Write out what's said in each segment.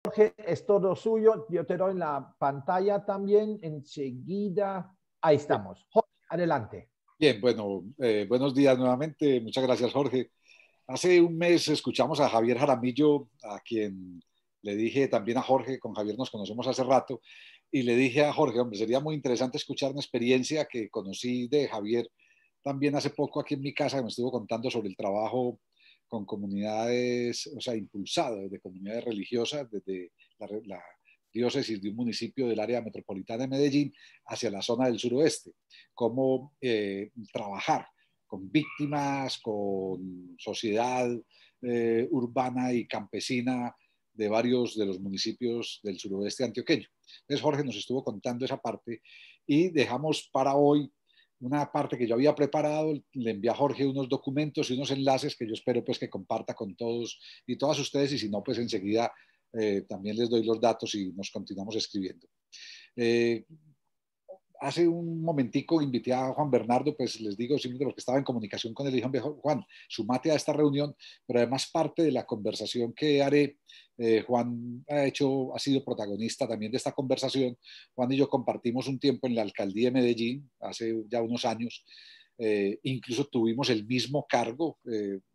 Jorge, es todo suyo. Yo te doy la pantalla también enseguida. Ahí estamos. Jorge, adelante. Bien, bueno, buenos días nuevamente. Muchas gracias, Jorge. Hace un mes escuchamos a Javier Jaramillo, a quien le dije también a Jorge, con Javier nos conocemos hace rato, y le dije a Jorge, hombre, sería muy interesante escuchar una experiencia que conocí de Javier también hace poco aquí en mi casa, que me estuvo contando sobre el trabajo con comunidades, o sea, impulsado desde comunidades religiosas, desde la diócesis de un municipio del área metropolitana de Medellín hacia la zona del suroeste, cómo trabajar con víctimas, con sociedad urbana y campesina de varios de los municipios del suroeste antioqueño. Entonces Jorge nos estuvo contando esa parte y dejamos para hoy una parte que yo había preparado. Le envié a Jorge unos documentos y unos enlaces que yo espero pues que comparta con todos y todas ustedes, y si no, pues enseguida también les doy los datos y nos continuamos escribiendo. Eh, Hace un momentico invité a Juan Bernardo, pues les digo, simplemente porque estaba en comunicación con él, y dije, Juan, sumate a esta reunión, pero además parte de la conversación que haré, Juan ha sido protagonista también de esta conversación. Juan y yo compartimos un tiempo en la alcaldía de Medellín, hace ya unos años, incluso tuvimos el mismo cargo.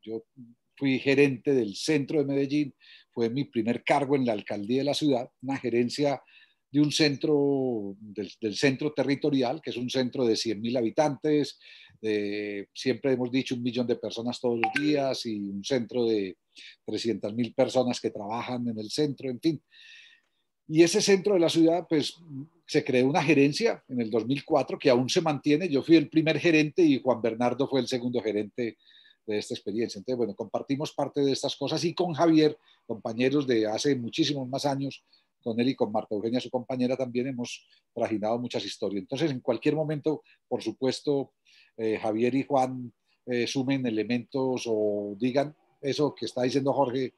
Yo fui gerente del centro de Medellín, fue mi primer cargo en la alcaldía de la ciudad, una gerencia de un centro, del centro territorial, que es un centro de 100.000 habitantes, siempre hemos dicho 1.000.000 de personas todos los días, y un centro de 300.000 personas que trabajan en el centro, en fin. Y ese centro de la ciudad, pues se creó una gerencia en el 2004 que aún se mantiene. Yo fui el primer gerente y Juan Bernardo fue el segundo gerente de esta experiencia. Entonces, bueno, compartimos parte de estas cosas, y con Javier, compañeros de hace muchísimos más años, con él y con Marta Eugenia, su compañera, también hemos trajinado muchas historias. Entonces, en cualquier momento, por supuesto, Javier y Juan sumen elementos o digan eso que está diciendo Jorge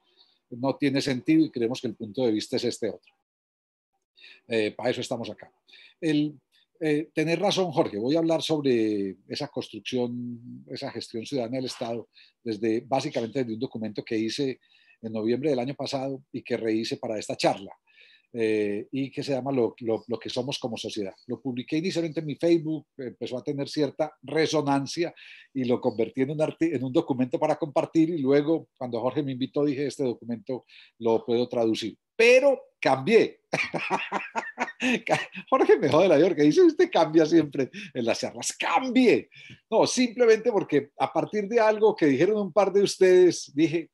no tiene sentido y creemos que el punto de vista es este otro. Para eso estamos acá. Tener razón, Jorge. Voy a hablar sobre esa construcción, esa gestión ciudadana del Estado, básicamente desde un documento que hice en noviembre del año pasado y que rehice para esta charla. Y que se llama lo que somos como sociedad. Lo publiqué inicialmente en mi Facebook, empezó a tener cierta resonancia y lo convertí en un documento para compartir, y luego cuando Jorge me invitó dije, este documento lo puedo traducir, pero cambié. Jorge me jode la vida, que dice, usted cambia siempre en las charlas. Cambie. No, simplemente porque a partir de algo que dijeron un par de ustedes, dije,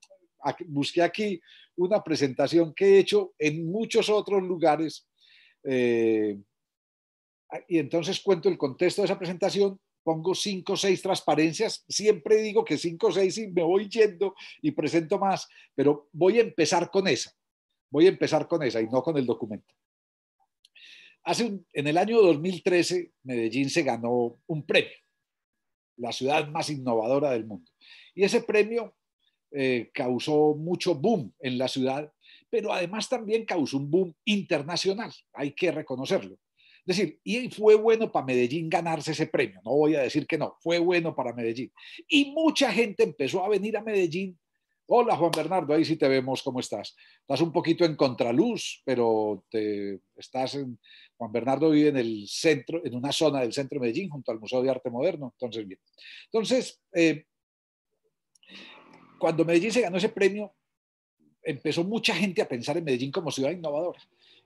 busqué aquí una presentación que he hecho en muchos otros lugares, y entonces cuento el contexto de esa presentación, pongo 5 o 6 transparencias, siempre digo que 5 o 6 y me voy yendo y presento más, pero voy a empezar con esa y no con el documento. En el año 2013, Medellín se ganó un premio, la ciudad más innovadora del mundo, y ese premio causó mucho boom en la ciudad, pero además también causó un boom internacional, hay que reconocerlo. Es decir, y fue bueno para Medellín ganarse ese premio, no voy a decir que no, fue bueno para Medellín. Y mucha gente empezó a venir a Medellín. Hola, Juan Bernardo, ahí sí te vemos, ¿cómo estás? Estás un poquito en contraluz, pero Juan Bernardo vive en el centro, en una zona del centro de Medellín, junto al Museo de Arte Moderno, entonces bien. Entonces, cuando Medellín se ganó ese premio, empezó mucha gente a pensar en Medellín como ciudad innovadora.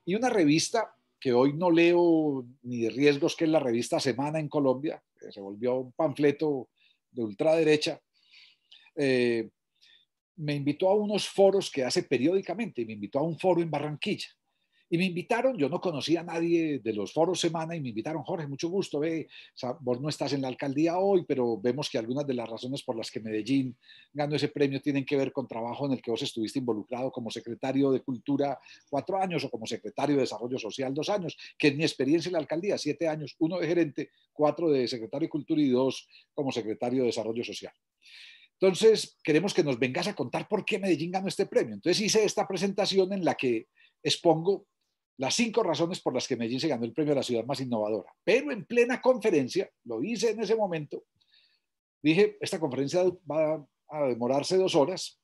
Y una revista que hoy no leo ni de riesgos, que es la revista Semana en Colombia, que se volvió un panfleto de ultraderecha, me invitó a unos foros que hace periódicamente, y me invitó a un foro en Barranquilla. Y me invitaron, yo no conocía a nadie de los foros Semana, y me invitaron, Jorge, mucho gusto, vos no estás en la alcaldía hoy, pero vemos que algunas de las razones por las que Medellín ganó ese premio tienen que ver con trabajo en el que vos estuviste involucrado como secretario de Cultura 4 años o como secretario de Desarrollo Social 2 años, que es mi experiencia en la alcaldía, 7 años, 1 de gerente, 4 de secretario de Cultura y 2 como secretario de Desarrollo Social. Entonces, queremos que nos vengas a contar por qué Medellín ganó este premio. Entonces hice esta presentación en la que expongo las 5 razones por las que Medellín se ganó el premio de la ciudad más innovadora. Pero en plena conferencia, lo hice en ese momento, dije, esta conferencia va a demorarse 2 horas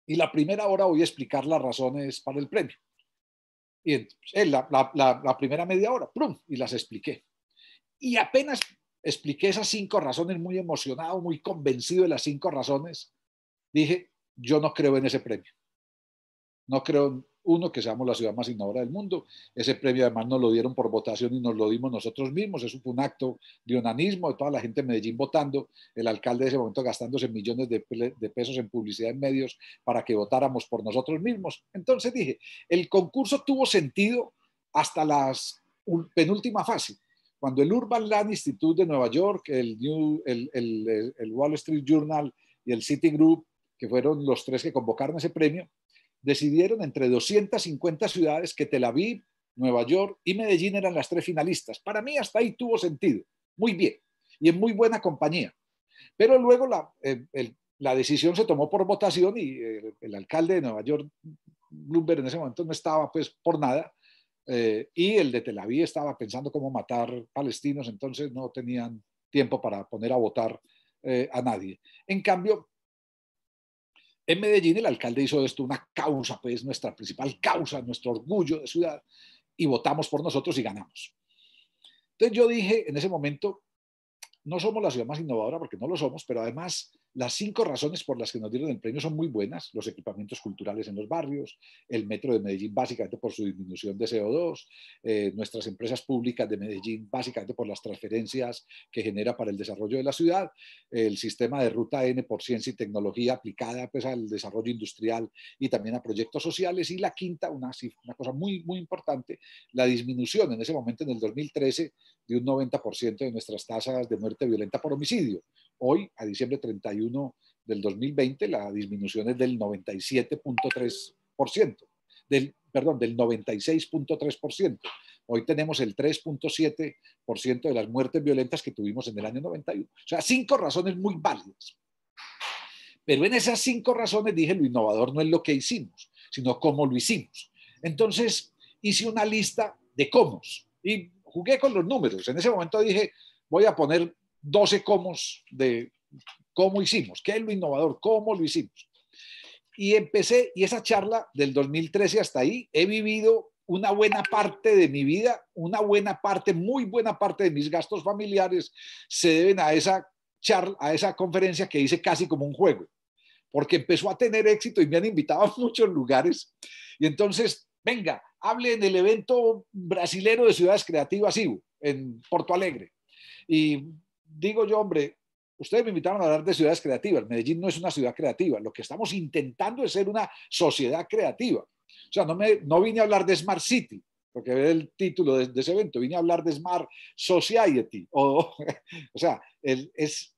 y la primera hora voy a explicar las razones para el premio. Y entonces, la primera media hora, ¡prum! Y las expliqué. Y apenas expliqué esas 5 razones, muy emocionado, muy convencido de las 5 razones, dije, yo no creo en ese premio. No creo, uno, que seamos la ciudad más innovadora del mundo. Ese premio además nos lo dieron por votación y nos lo dimos nosotros mismos. Eso fue un acto de onanismo de toda la gente de Medellín votando, el alcalde de ese momento gastándose millones de pesos en publicidad en medios para que votáramos por nosotros mismos. Entonces dije, el concurso tuvo sentido hasta la penúltima fase. Cuando el Urban Land Institute de Nueva York, el Wall Street Journal y el Citigroup, que fueron los 3 que convocaron ese premio, decidieron entre 250 ciudades que Tel Aviv, Nueva York y Medellín eran las 3 finalistas. Para mí hasta ahí tuvo sentido, muy bien, y en muy buena compañía. Pero luego la decisión se tomó por votación y el alcalde de Nueva York, Bloomberg, en ese momento no estaba pues por nada, y el de Tel Aviv estaba pensando cómo matar palestinos, entonces no tenían tiempo para poner a votar a nadie. En cambio, en Medellín el alcalde hizo esto una causa, pues nuestra principal causa, nuestro orgullo de ciudad, y votamos por nosotros y ganamos. Entonces yo dije en ese momento, no somos la ciudad más innovadora porque no lo somos, pero además las 5 razones por las que nos dieron el premio son muy buenas: los equipamientos culturales en los barrios, el metro de Medellín básicamente por su disminución de CO2, nuestras empresas públicas de Medellín básicamente por las transferencias que genera para el desarrollo de la ciudad, el sistema de Ruta N por ciencia y tecnología aplicada pues, al desarrollo industrial y también a proyectos sociales, y la quinta, una cosa muy, muy importante, la disminución en ese momento, en el 2013, de un 90% de nuestras tasas de muerte violenta por homicidio. Hoy, a diciembre 31 del 2020, la disminución es del 97.3%, del 96.3%. Hoy tenemos el 3.7% de las muertes violentas que tuvimos en el año 91. O sea, 5 razones muy válidas. Pero en esas 5 razones dije, lo innovador no es lo que hicimos, sino cómo lo hicimos. Entonces, hice una lista de cómo y jugué con los números. En ese momento dije, voy a poner 12 cómo de cómo hicimos, qué es lo innovador, cómo lo hicimos. Y empecé, y esa charla del 2013 hasta ahí, he vivido una buena parte de mi vida, una buena parte, muy buena parte de mis gastos familiares se deben a esa charla, a esa conferencia que hice casi como un juego, porque empezó a tener éxito y me han invitado a muchos lugares. Y entonces, venga, hable en el evento brasilero de ciudades creativas IVU, en Porto Alegre. Y digo yo, hombre, ustedes me invitaron a hablar de ciudades creativas. Medellín no es una ciudad creativa. Lo que estamos intentando es ser una sociedad creativa. O sea, no vine a hablar de Smart City, porque es el título de ese evento. Vine a hablar de Smart Society. O sea, es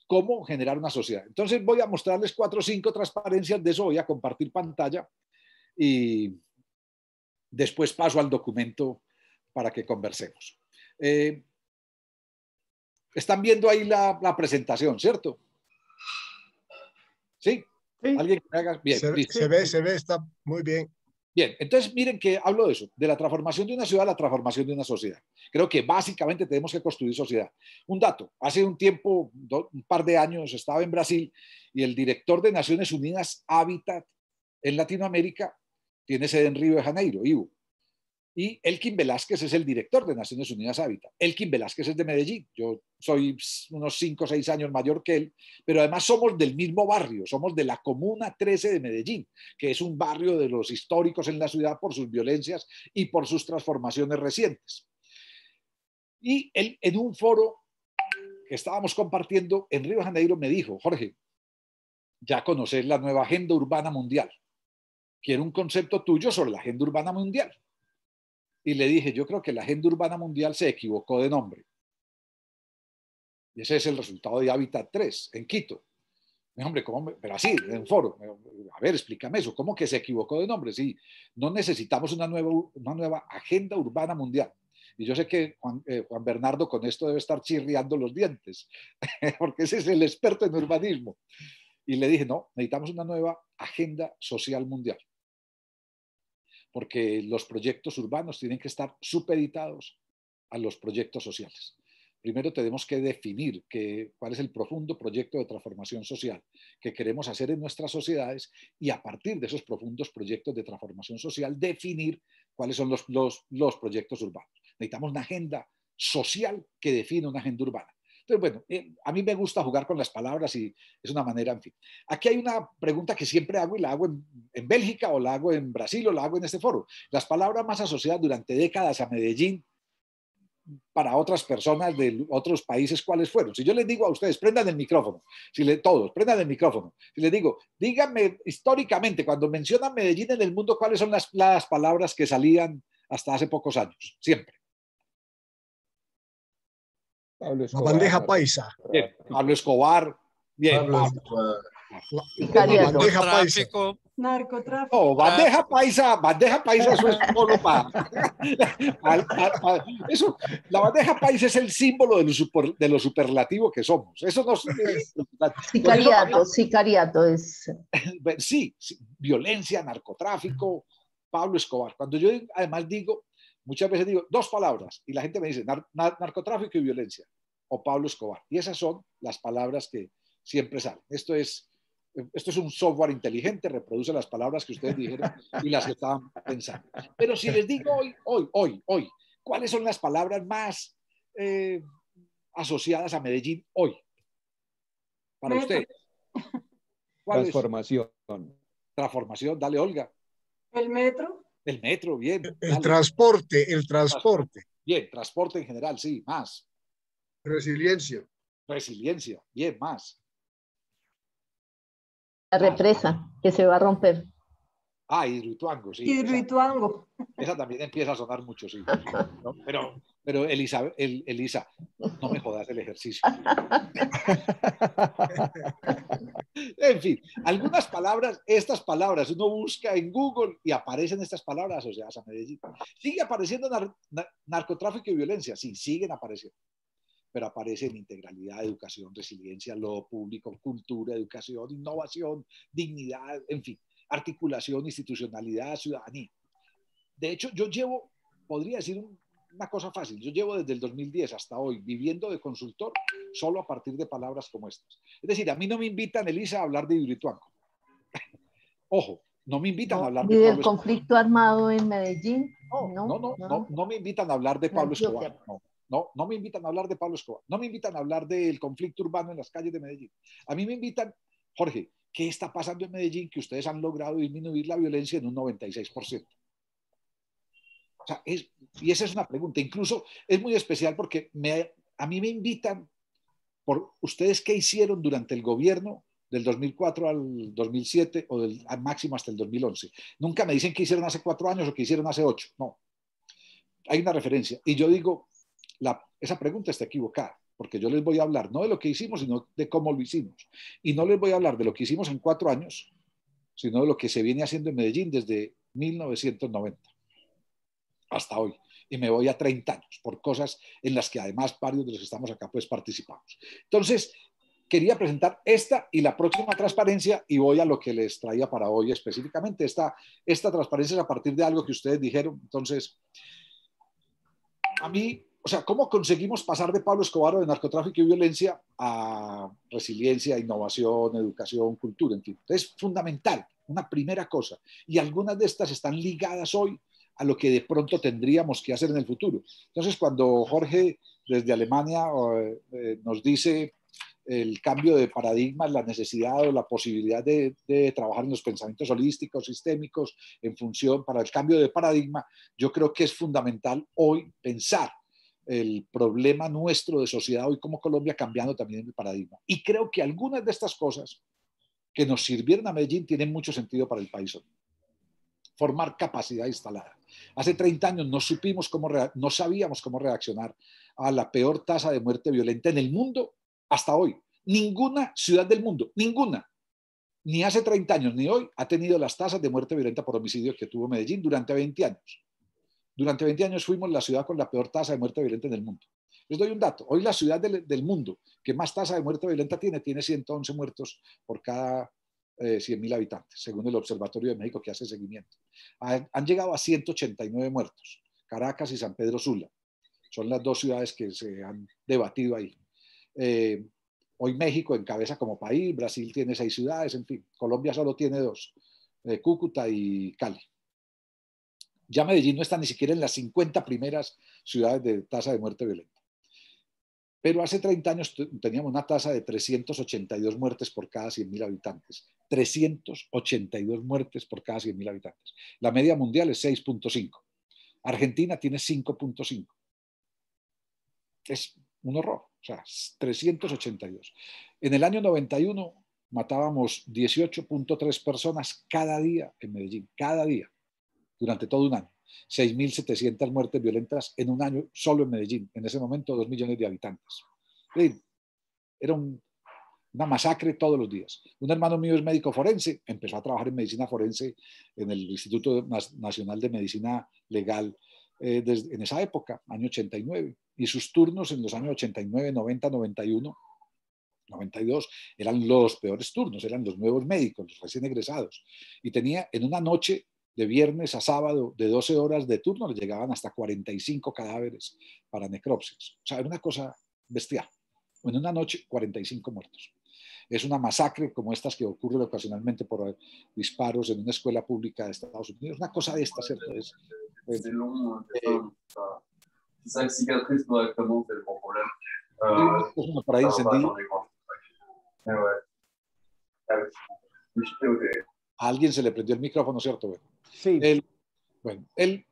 cómo generar una sociedad. Entonces voy a mostrarles 4 o 5 transparencias de eso. Voy a compartir pantalla y después paso al documento para que conversemos. Están viendo ahí la presentación, ¿cierto? ¿Sí? Sí. ¿Alguien que me haga? Bien, se ve, está muy bien. Bien, entonces miren que hablo de eso, de la transformación de una ciudad a la transformación de una sociedad. Creo que básicamente tenemos que construir sociedad. Un dato, hace un tiempo, un par de años, estaba en Brasil y el director de Naciones Unidas Hábitat en Latinoamérica tiene sede en Río de Janeiro, IVU. Y Elkin Velázquez es el director de Naciones Unidas Hábitat. Elkin Velázquez es de Medellín. Yo soy unos 5 o 6 años mayor que él, pero además somos del mismo barrio, somos de la Comuna 13 de Medellín, que es un barrio de los históricos en la ciudad por sus violencias y por sus transformaciones recientes. Y él, en un foro que estábamos compartiendo en Río de Janeiro, me dijo, Jorge, ya conoces la nueva agenda urbana mundial. Quiero un concepto tuyo sobre la agenda urbana mundial. Y le dije, yo creo que la agenda urbana mundial se equivocó de nombre. Y ese es el resultado de Hábitat 3 en Quito. Me dijo, hombre, ¿cómo? Pero así, en un foro. A ver, explícame eso. ¿Cómo que se equivocó de nombre? Sí, no necesitamos una nueva agenda urbana mundial. Y yo sé que Juan Bernardo con esto debe estar chirriando los dientes, porque ese es el experto en urbanismo. Y le dije, no, necesitamos una nueva agenda social mundial, porque los proyectos urbanos tienen que estar supeditados a los proyectos sociales. Primero tenemos que definir cuál es el profundo proyecto de transformación social que queremos hacer en nuestras sociedades y a partir de esos profundos proyectos de transformación social definir cuáles son los proyectos urbanos. Necesitamos una agenda social que define una agenda urbana. Entonces, bueno, a mí me gusta jugar con las palabras y es una manera, en fin. Aquí hay una pregunta que siempre hago y la hago en Bélgica o la hago en Brasil o la hago en este foro. Las palabras más asociadas durante décadas a Medellín para otras personas de otros países, ¿cuáles fueron? Si yo les digo a ustedes, prendan el micrófono, todos, prendan el micrófono. Si les digo, díganme históricamente, cuando mencionan Medellín en el mundo, ¿cuáles son las palabras que salían hasta hace pocos años? Siempre. Pablo Escobar, la bandeja paisa. Bien, Pablo Escobar. Bien, Pablo Escobar. La bandeja paisa. Narcotráfico. No, bandeja paisa, eso es solo para. Eso, la bandeja paisa es el símbolo de lo superlativo que somos. Eso no es. Sicariato es. Sí, violencia, narcotráfico, Pablo Escobar. Cuando yo además digo, muchas veces digo dos palabras y la gente me dice narcotráfico y violencia o Pablo Escobar. Y esas son las palabras que siempre salen. Esto es un software inteligente, reproduce las palabras que ustedes dijeron y las que estaban pensando. Pero si les digo hoy, ¿cuáles son las palabras más asociadas a Medellín hoy? Para ustedes. Transformación. Transformación, dale, Olga. El metro. El metro, bien. El transporte. Bien, transporte en general, sí, más. Resiliencia, bien, más. La represa, que se va a romper. Hidroituango, sí. Hidroituango. Esa también empieza a sonar mucho, sí. ¿No? Pero Elisa, no me jodas el ejercicio. En fin, algunas palabras, estas palabras, uno busca en Google y aparecen estas palabras asociadas a Medellín. Sigue apareciendo narcotráfico y violencia, sí, siguen apareciendo. Pero aparecen integralidad, educación, resiliencia, lo público, cultura, educación, innovación, dignidad, en fin, articulación, institucionalidad, ciudadanía. De hecho, podría decir una cosa fácil, yo llevo desde el 2010 hasta hoy viviendo de consultor solo a partir de palabras como estas. Es decir, a mí no me invitan, Elisa, a hablar de Hidroituango. Ojo, no me invitan a hablar de Pablo Escobar. ¿Conflicto armado en Medellín? No me invitan a hablar de Pablo Escobar. No me invitan a hablar de Pablo Escobar. No me invitan a hablar del conflicto urbano en las calles de Medellín. A mí me invitan, Jorge, ¿qué está pasando en Medellín que ustedes han logrado disminuir la violencia en un 96%? O sea, y esa es una pregunta. Incluso es muy especial porque a mí me invitan por ustedes qué hicieron durante el gobierno del 2004 al 2007 o al máximo hasta el 2011. Nunca me dicen qué hicieron hace 4 años o qué hicieron hace 8. No. Hay una referencia. Y yo digo, esa pregunta está equivocada, porque yo les voy a hablar no de lo que hicimos, sino de cómo lo hicimos. Y no les voy a hablar de lo que hicimos en 4 años, sino de lo que se viene haciendo en Medellín desde 1990 hasta hoy. Y me voy a 30 años, por cosas en las que además varios de los que estamos acá pues participamos. Entonces, quería presentar esta y la próxima transparencia y voy a lo que les traía para hoy específicamente. Esta transparencia es a partir de algo que ustedes dijeron. Entonces, a mí, o sea, ¿cómo conseguimos pasar de Pablo Escobar o de narcotráfico y violencia a resiliencia, innovación, educación, cultura, en fin? Es fundamental, una primera cosa. Y algunas de estas están ligadas hoy a lo que de pronto tendríamos que hacer en el futuro. Entonces, cuando Jorge desde Alemania nos dice el cambio de paradigma, la necesidad o la posibilidad de trabajar en los pensamientos holísticos, sistémicos, en función para el cambio de paradigma, yo creo que es fundamental hoy pensar el problema nuestro de sociedad hoy como Colombia cambiando también el paradigma. Y creo que algunas de estas cosas que nos sirvieron a Medellín tienen mucho sentido para el país hoy. Formar capacidad instalada. Hace 30 años no sabíamos cómo reaccionar a la peor tasa de muerte violenta en el mundo hasta hoy. Ninguna ciudad del mundo, ninguna, ni hace 30 años ni hoy, ha tenido las tasas de muerte violenta por homicidio que tuvo Medellín durante 20 años. Durante 20 años fuimos la ciudad con la peor tasa de muerte violenta en el mundo. Les doy un dato. Hoy la ciudad del mundo que más tasa de muerte violenta tiene 111 muertos por cada 100.000 habitantes, según el Observatorio de México que hace seguimiento. Han llegado a 189 muertos. Caracas y San Pedro Sula. Son las dos ciudades que se han debatido ahí. Hoy México encabeza como país, Brasil tiene 6 ciudades, en fin. Colombia solo tiene 2, Cúcuta y Cali. Ya Medellín no está ni siquiera en las 50 primeras ciudades de tasa de muerte violenta. Pero hace 30 años teníamos una tasa de 382 muertes por cada 100.000 habitantes. 382 muertes por cada 100.000 habitantes. La media mundial es 6.5. Argentina tiene 5.5. Es un horror. O sea, 382. En el año 91 matábamos 18.3 personas cada día en Medellín. Cada día. Durante todo un año. 6.700 muertes violentas en un año solo en Medellín. En ese momento, 2 millones de habitantes. Era una masacre todos los días. Un hermano mío es médico forense, empezó a trabajar en medicina forense en el Instituto Nacional de Medicina Legal en esa época, año 89. Y sus turnos en los años 89, 90, 91, 92 eran los peores turnos, eran los nuevos médicos, los recién egresados. Y tenía en una noche de viernes a sábado, de 12 horas de turno, le llegaban hasta 45 cadáveres para necropsias. O sea, era una cosa bestial. En una noche, 45 muertos. Es una masacre como estas que ocurren ocasionalmente por disparos en una escuela pública de Estados Unidos. Una cosa de esta, ¿cierto? Es ça qui cicatrise correctement, c'est le gros problème. Para incendio. A alguien se le prendió el micrófono, ¿cierto? Bueno, sí.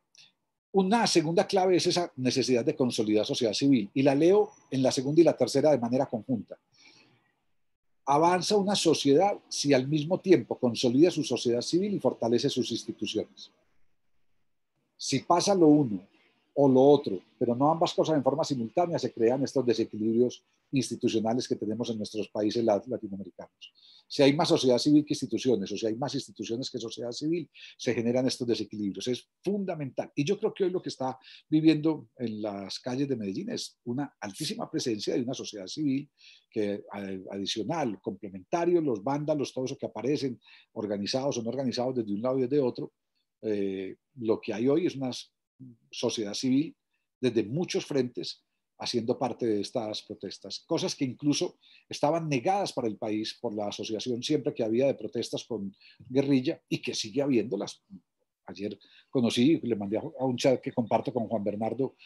Una segunda clave es esa necesidad de consolidar sociedad civil. Y la leo en la segunda y la tercera de manera conjunta. Avanza una sociedad si al mismo tiempo consolida su sociedad civil y fortalece sus instituciones. Si pasa lo uno o lo otro, pero no ambas cosas en forma simultánea, se crean estos desequilibrios institucionales que tenemos en nuestros países latinoamericanos. Si hay más sociedad civil que instituciones, o si hay más instituciones que sociedad civil, se generan estos desequilibrios. Es fundamental. Y yo creo que hoy lo que está viviendo en las calles de Medellín es una altísima presencia de una sociedad civil que adicional, complementario, los vándalos, todo eso que aparecen, organizados o no organizados desde un lado y desde otro. Lo que hay hoy es una sociedad civil desde muchos frentes haciendo parte de estas protestas, cosas que incluso estaban negadas para el país por la asociación siempre que había de protestas con guerrilla y que sigue habiéndolas. Ayer conocí, le mandé a un chat que comparto con Juan Bernardo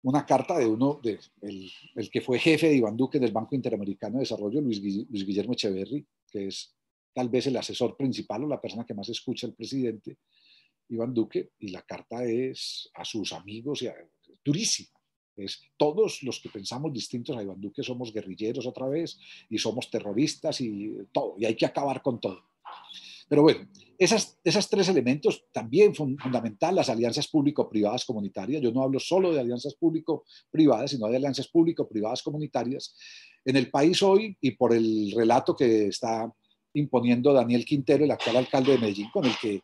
una carta de el que fue jefe de Iván Duque del Banco Interamericano de Desarrollo, Luis Guillermo Echeverry, que es tal vez el asesor principal o la persona que más escucha al presidente Iván Duque, y la carta es a sus amigos, durísima. Es, todos los que pensamos distintos a Iván Duque somos guerrilleros otra vez y somos terroristas y todo, y hay que acabar con todo. Pero bueno, esas tres elementos también fundamental, las alianzas público-privadas comunitarias. Yo no hablo solo de alianzas público-privadas, sino de alianzas público-privadas comunitarias. En el país hoy, y por el relato que está imponiendo Daniel Quintero, el actual alcalde de Medellín, con el que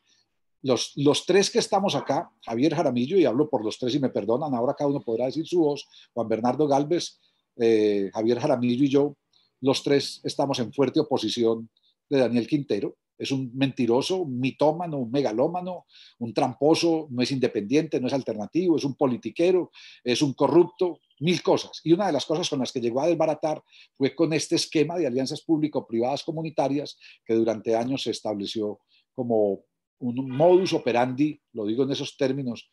los tres que estamos acá, Javier Jaramillo, y hablo por los tres y me perdonan, ahora cada uno podrá decir su voz, Juan Bernardo Galvez, Javier Jaramillo y yo, los tres estamos en fuerte oposición de Daniel Quintero. Es un mentiroso, un mitómano, un megalómano, un tramposo, no es independiente, no es alternativo, es un politiquero, es un corrupto, mil cosas. Y una de las cosas con las que llegó a desbaratar fue con este esquema de alianzas público-privadas comunitarias que durante años se estableció como un modus operandi, lo digo en esos términos,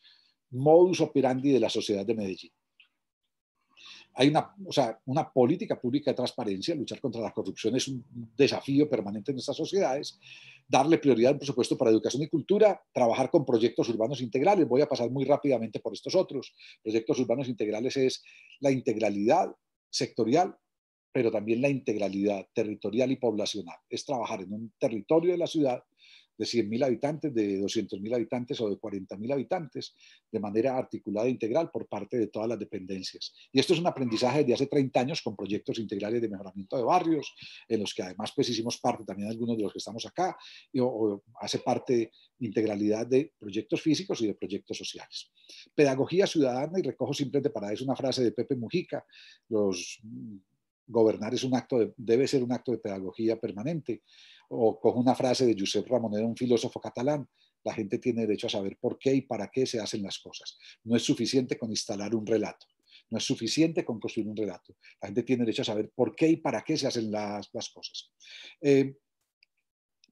modus operandi de la sociedad de Medellín. Hay una política pública de transparencia, luchar contra la corrupción es un desafío permanente en nuestras sociedades, darle prioridad al presupuesto para educación y cultura, trabajar con proyectos urbanos integrales. Voy a pasar muy rápidamente por estos otros. Proyectos urbanos integrales es la integralidad sectorial, pero también la integralidad territorial y poblacional. Es trabajar en un territorio de la ciudad de 100.000 habitantes, de 200.000 habitantes o de 40.000 habitantes, de manera articulada e integral por parte de todas las dependencias. Y esto es un aprendizaje desde hace 30 años con proyectos integrales de mejoramiento de barrios, en los que además pues hicimos parte también algunos de los que estamos acá, o hace parte integralidad de proyectos físicos y de proyectos sociales. Pedagogía ciudadana, y recojo simplemente para eso una frase de Pepe Mujica: gobernar es debe ser un acto de pedagogía permanente. O cojo una frase de Josep Ramoneda, un filósofo catalán: la gente tiene derecho a saber por qué y para qué se hacen las cosas. No es suficiente con instalar un relato, no es suficiente con construir un relato. La gente tiene derecho a saber por qué y para qué se hacen las cosas.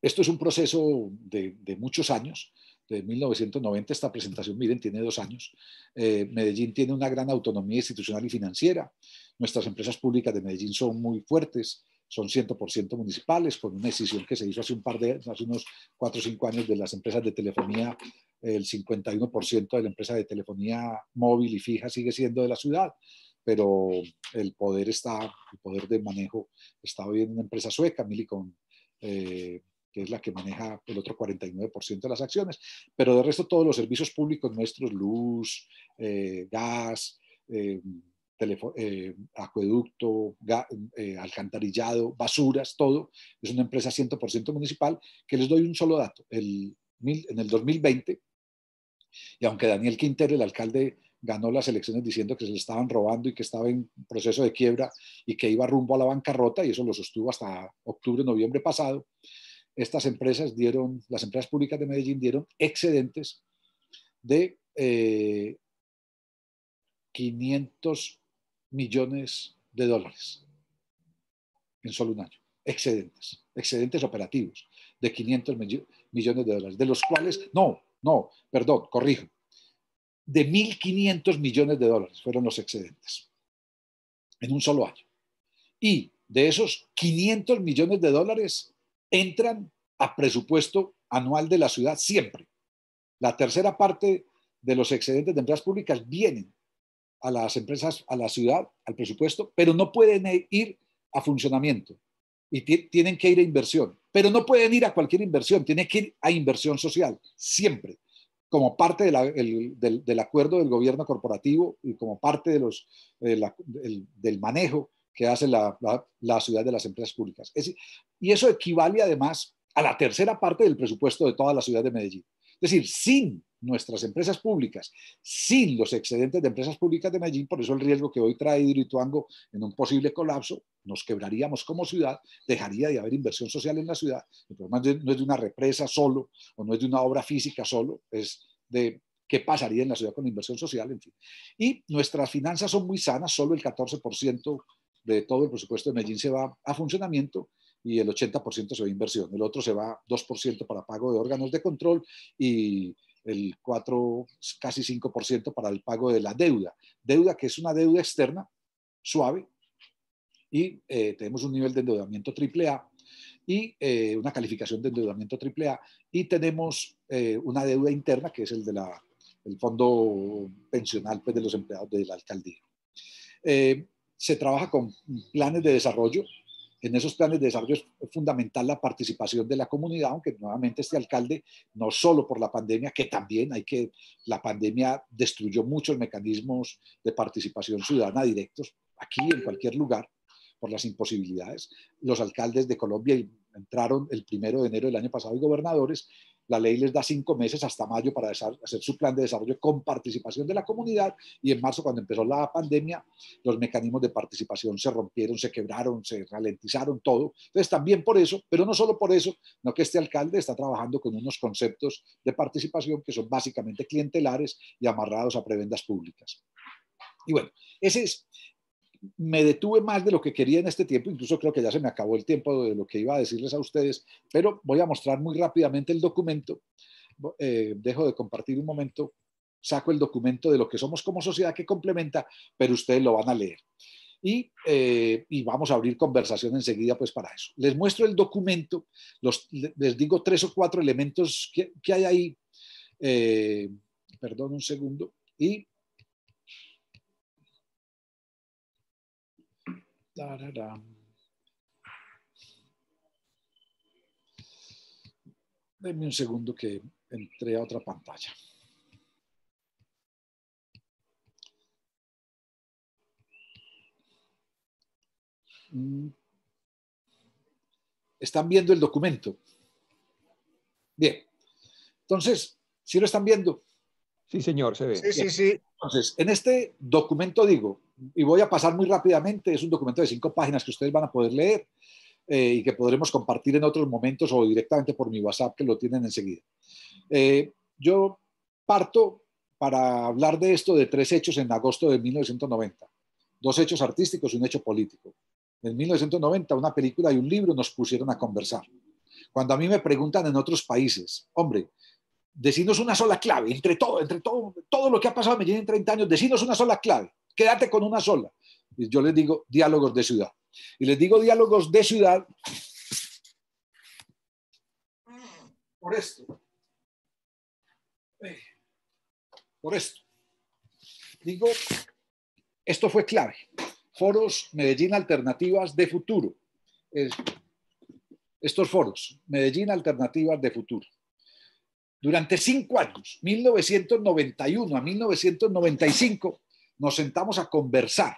Esto es un proceso de muchos años, de 1990, esta presentación, miren, tiene 2 años. Medellín tiene una gran autonomía institucional y financiera. Nuestras empresas públicas de Medellín son muy fuertes, son 100% municipales, con una decisión que se hizo hace unos 4 o 5 años de las empresas de telefonía. El 51% de la empresa de telefonía móvil y fija sigue siendo de la ciudad, pero el poder de manejo está hoy en una empresa sueca, Millicom, que es la que maneja el otro 49% de las acciones, pero de resto todos los servicios públicos nuestros, luz, gas, acueducto, alcantarillado, basuras, todo, es una empresa 100% municipal, que les doy un solo dato. En el 2020, y aunque Daniel Quintero, el alcalde, ganó las elecciones diciendo que se le estaban robando y que estaba en proceso de quiebra y que iba rumbo a la bancarrota, y eso lo sostuvo hasta octubre, noviembre pasado, las empresas públicas de Medellín dieron excedentes de 500 millones de dólares en solo un año. Excedentes operativos de 500 millones de dólares, de los cuales, corrijo, de 1.500 millones de dólares fueron los excedentes en un solo año. Y de esos 500 millones de dólares entran a presupuesto anual de la ciudad siempre. La tercera parte de los excedentes de empresas públicas vienen a las empresas, a la ciudad, al presupuesto, pero no pueden ir a funcionamiento y tienen que ir a inversión, pero no pueden ir a cualquier inversión, tienen que ir a inversión social, siempre, como parte del acuerdo del gobierno corporativo y como parte del manejo que hace la ciudad de las empresas públicas. Y eso equivale además a la tercera parte del presupuesto de toda la ciudad de Medellín. Es decir, sin nuestras empresas públicas, sin los excedentes de empresas públicas de Medellín, por eso el riesgo que hoy trae Hidroituango en un posible colapso, nos quebraríamos como ciudad, dejaría de haber inversión social en la ciudad. El problema no es de una represa solo, o no es de una obra física solo, es de qué pasaría en la ciudad con inversión social, en fin. Y nuestras finanzas son muy sanas, solo el 14% de todo el presupuesto de Medellín se va a funcionamiento, y el 80% se va a inversión. El otro se va 2% para pago de órganos de control y el 4, casi 5% para el pago de la deuda. Deuda que es una deuda externa, suave, y tenemos un nivel de endeudamiento AAA y una calificación de endeudamiento AAA, y tenemos una deuda interna que es el fondo pensional, pues, de los empleados de la alcaldía. Se trabaja con planes de desarrollo. En esos planes de desarrollo es fundamental la participación de la comunidad, aunque nuevamente este alcalde, no solo por la pandemia, que también la pandemia destruyó muchos mecanismos de participación ciudadana directos, aquí en cualquier lugar, por las imposibilidades. Los alcaldes de Colombia entraron el 1 de enero del año pasado y gobernadores. La ley les da 5 meses hasta mayo para hacer su plan de desarrollo con participación de la comunidad, y en marzo, cuando empezó la pandemia, los mecanismos de participación se rompieron, se quebraron, se ralentizaron todo. Entonces también por eso, pero no solo por eso, no, que este alcalde está trabajando con unos conceptos de participación que son básicamente clientelares y amarrados a prebendas públicas. Y bueno, me detuve más de lo que quería en este tiempo, incluso creo que ya se me acabó el tiempo de lo que iba a decirles a ustedes, pero voy a mostrar muy rápidamente el documento. Dejo de compartir un momento, saco el documento de lo que somos como sociedad que complementa, pero ustedes lo van a leer. Y vamos a abrir conversación enseguida, pues, para eso. Les muestro el documento, les digo 3 o 4 elementos que hay ahí. Perdón un segundo. Y denme un segundo que entré a otra pantalla. ¿Están viendo el documento? Bien. Entonces, ¿sí lo están viendo? Sí, señor, se ve. Sí. Entonces, en este documento digo, y voy a pasar muy rápidamente, es un documento de 5 páginas que ustedes van a poder leer y que podremos compartir en otros momentos o directamente por mi WhatsApp, que lo tienen enseguida. Yo parto para hablar de esto de 3 hechos en agosto de 1990. 2 hechos artísticos y un hecho político. En 1990, una película y un libro nos pusieron a conversar. Cuando a mí me preguntan en otros países, hombre, Decinos una sola clave, entre todo lo que ha pasado en Medellín en 30 años, decinos una sola clave, quédate con una sola. Y yo les digo diálogos de ciudad. Y les digo diálogos de ciudad por esto. Por esto. Digo, esto fue clave. Foros Medellín Alternativas de Futuro. Estos foros, Medellín Alternativas de Futuro. Durante 5 años, 1991 a 1995, nos sentamos a conversar.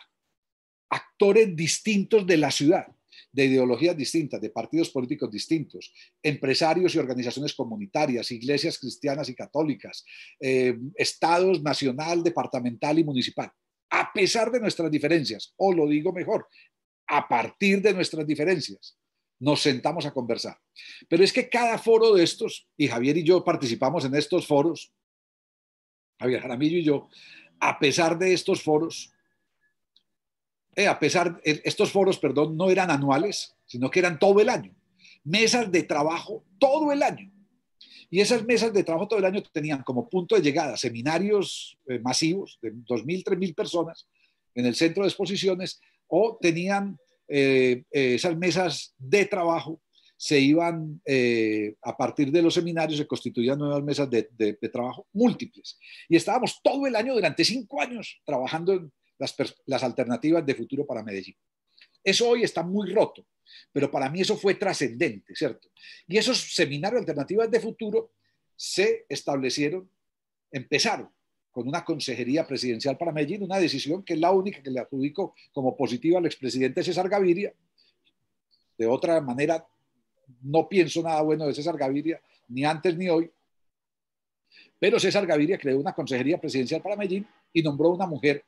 Actores distintos de la ciudad, de ideologías distintas, de partidos políticos distintos, empresarios y organizaciones comunitarias, iglesias cristianas y católicas, estados nacional, departamental y municipal. A pesar de nuestras diferencias, o lo digo mejor, a partir de nuestras diferencias, nos sentamos a conversar. Pero es que cada foro de estos, y Javier y yo participamos en estos foros, Javier Jaramillo y yo, a pesar de estos foros, estos foros, perdón, no eran anuales, sino que eran todo el año. Mesas de trabajo todo el año. Y esas mesas de trabajo todo el año tenían como punto de llegada seminarios masivos de 2.000, 3.000 personas en el centro de exposiciones, o tenían esas mesas de trabajo, se iban, a partir de los seminarios, se constituían nuevas mesas de trabajo múltiples. Y estábamos todo el año, durante 5 años, trabajando en las alternativas de futuro para Medellín. Eso hoy está muy roto, pero para mí eso fue trascendente, ¿cierto? Y esos seminarios de alternativas de futuro se establecieron, empezaron con una consejería presidencial para Medellín, una decisión que es la única que le adjudico como positiva al expresidente César Gaviria. De otra manera, no pienso nada bueno de César Gaviria, ni antes ni hoy. Pero César Gaviria creó una consejería presidencial para Medellín y nombró una mujer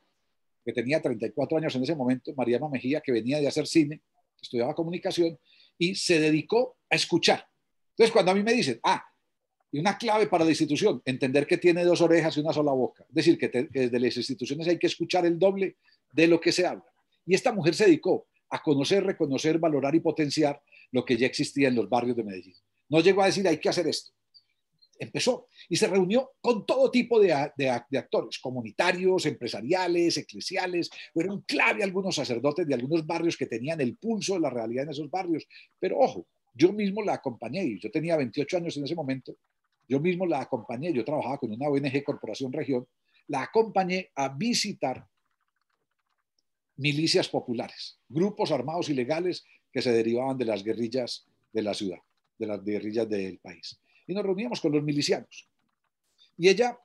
que tenía 34 años en ese momento, Mariana Mejía, que venía de hacer cine, estudiaba comunicación y se dedicó a escuchar. Entonces, cuando a mí me dicen, y una clave para la institución, entender que tiene 2 orejas y una sola boca, es decir, que desde las instituciones hay que escuchar el doble de lo que se habla. Y esta mujer se dedicó a conocer, reconocer, valorar y potenciar lo que ya existía en los barrios de Medellín. No llegó a decir, hay que hacer esto. Empezó y se reunió con todo tipo de actores, comunitarios, empresariales, eclesiales. Fueron clave algunos sacerdotes de algunos barrios que tenían el pulso de la realidad en esos barrios. Pero ojo, yo mismo la acompañé, yo tenía 28 años en ese momento, yo mismo la acompañé, yo trabajaba con una ONG Corporación Región, la acompañé a visitar milicias populares, grupos armados ilegales que se derivaban de las guerrillas de la ciudad, de las guerrillas del país. Y nos reuníamos con los milicianos. Y ella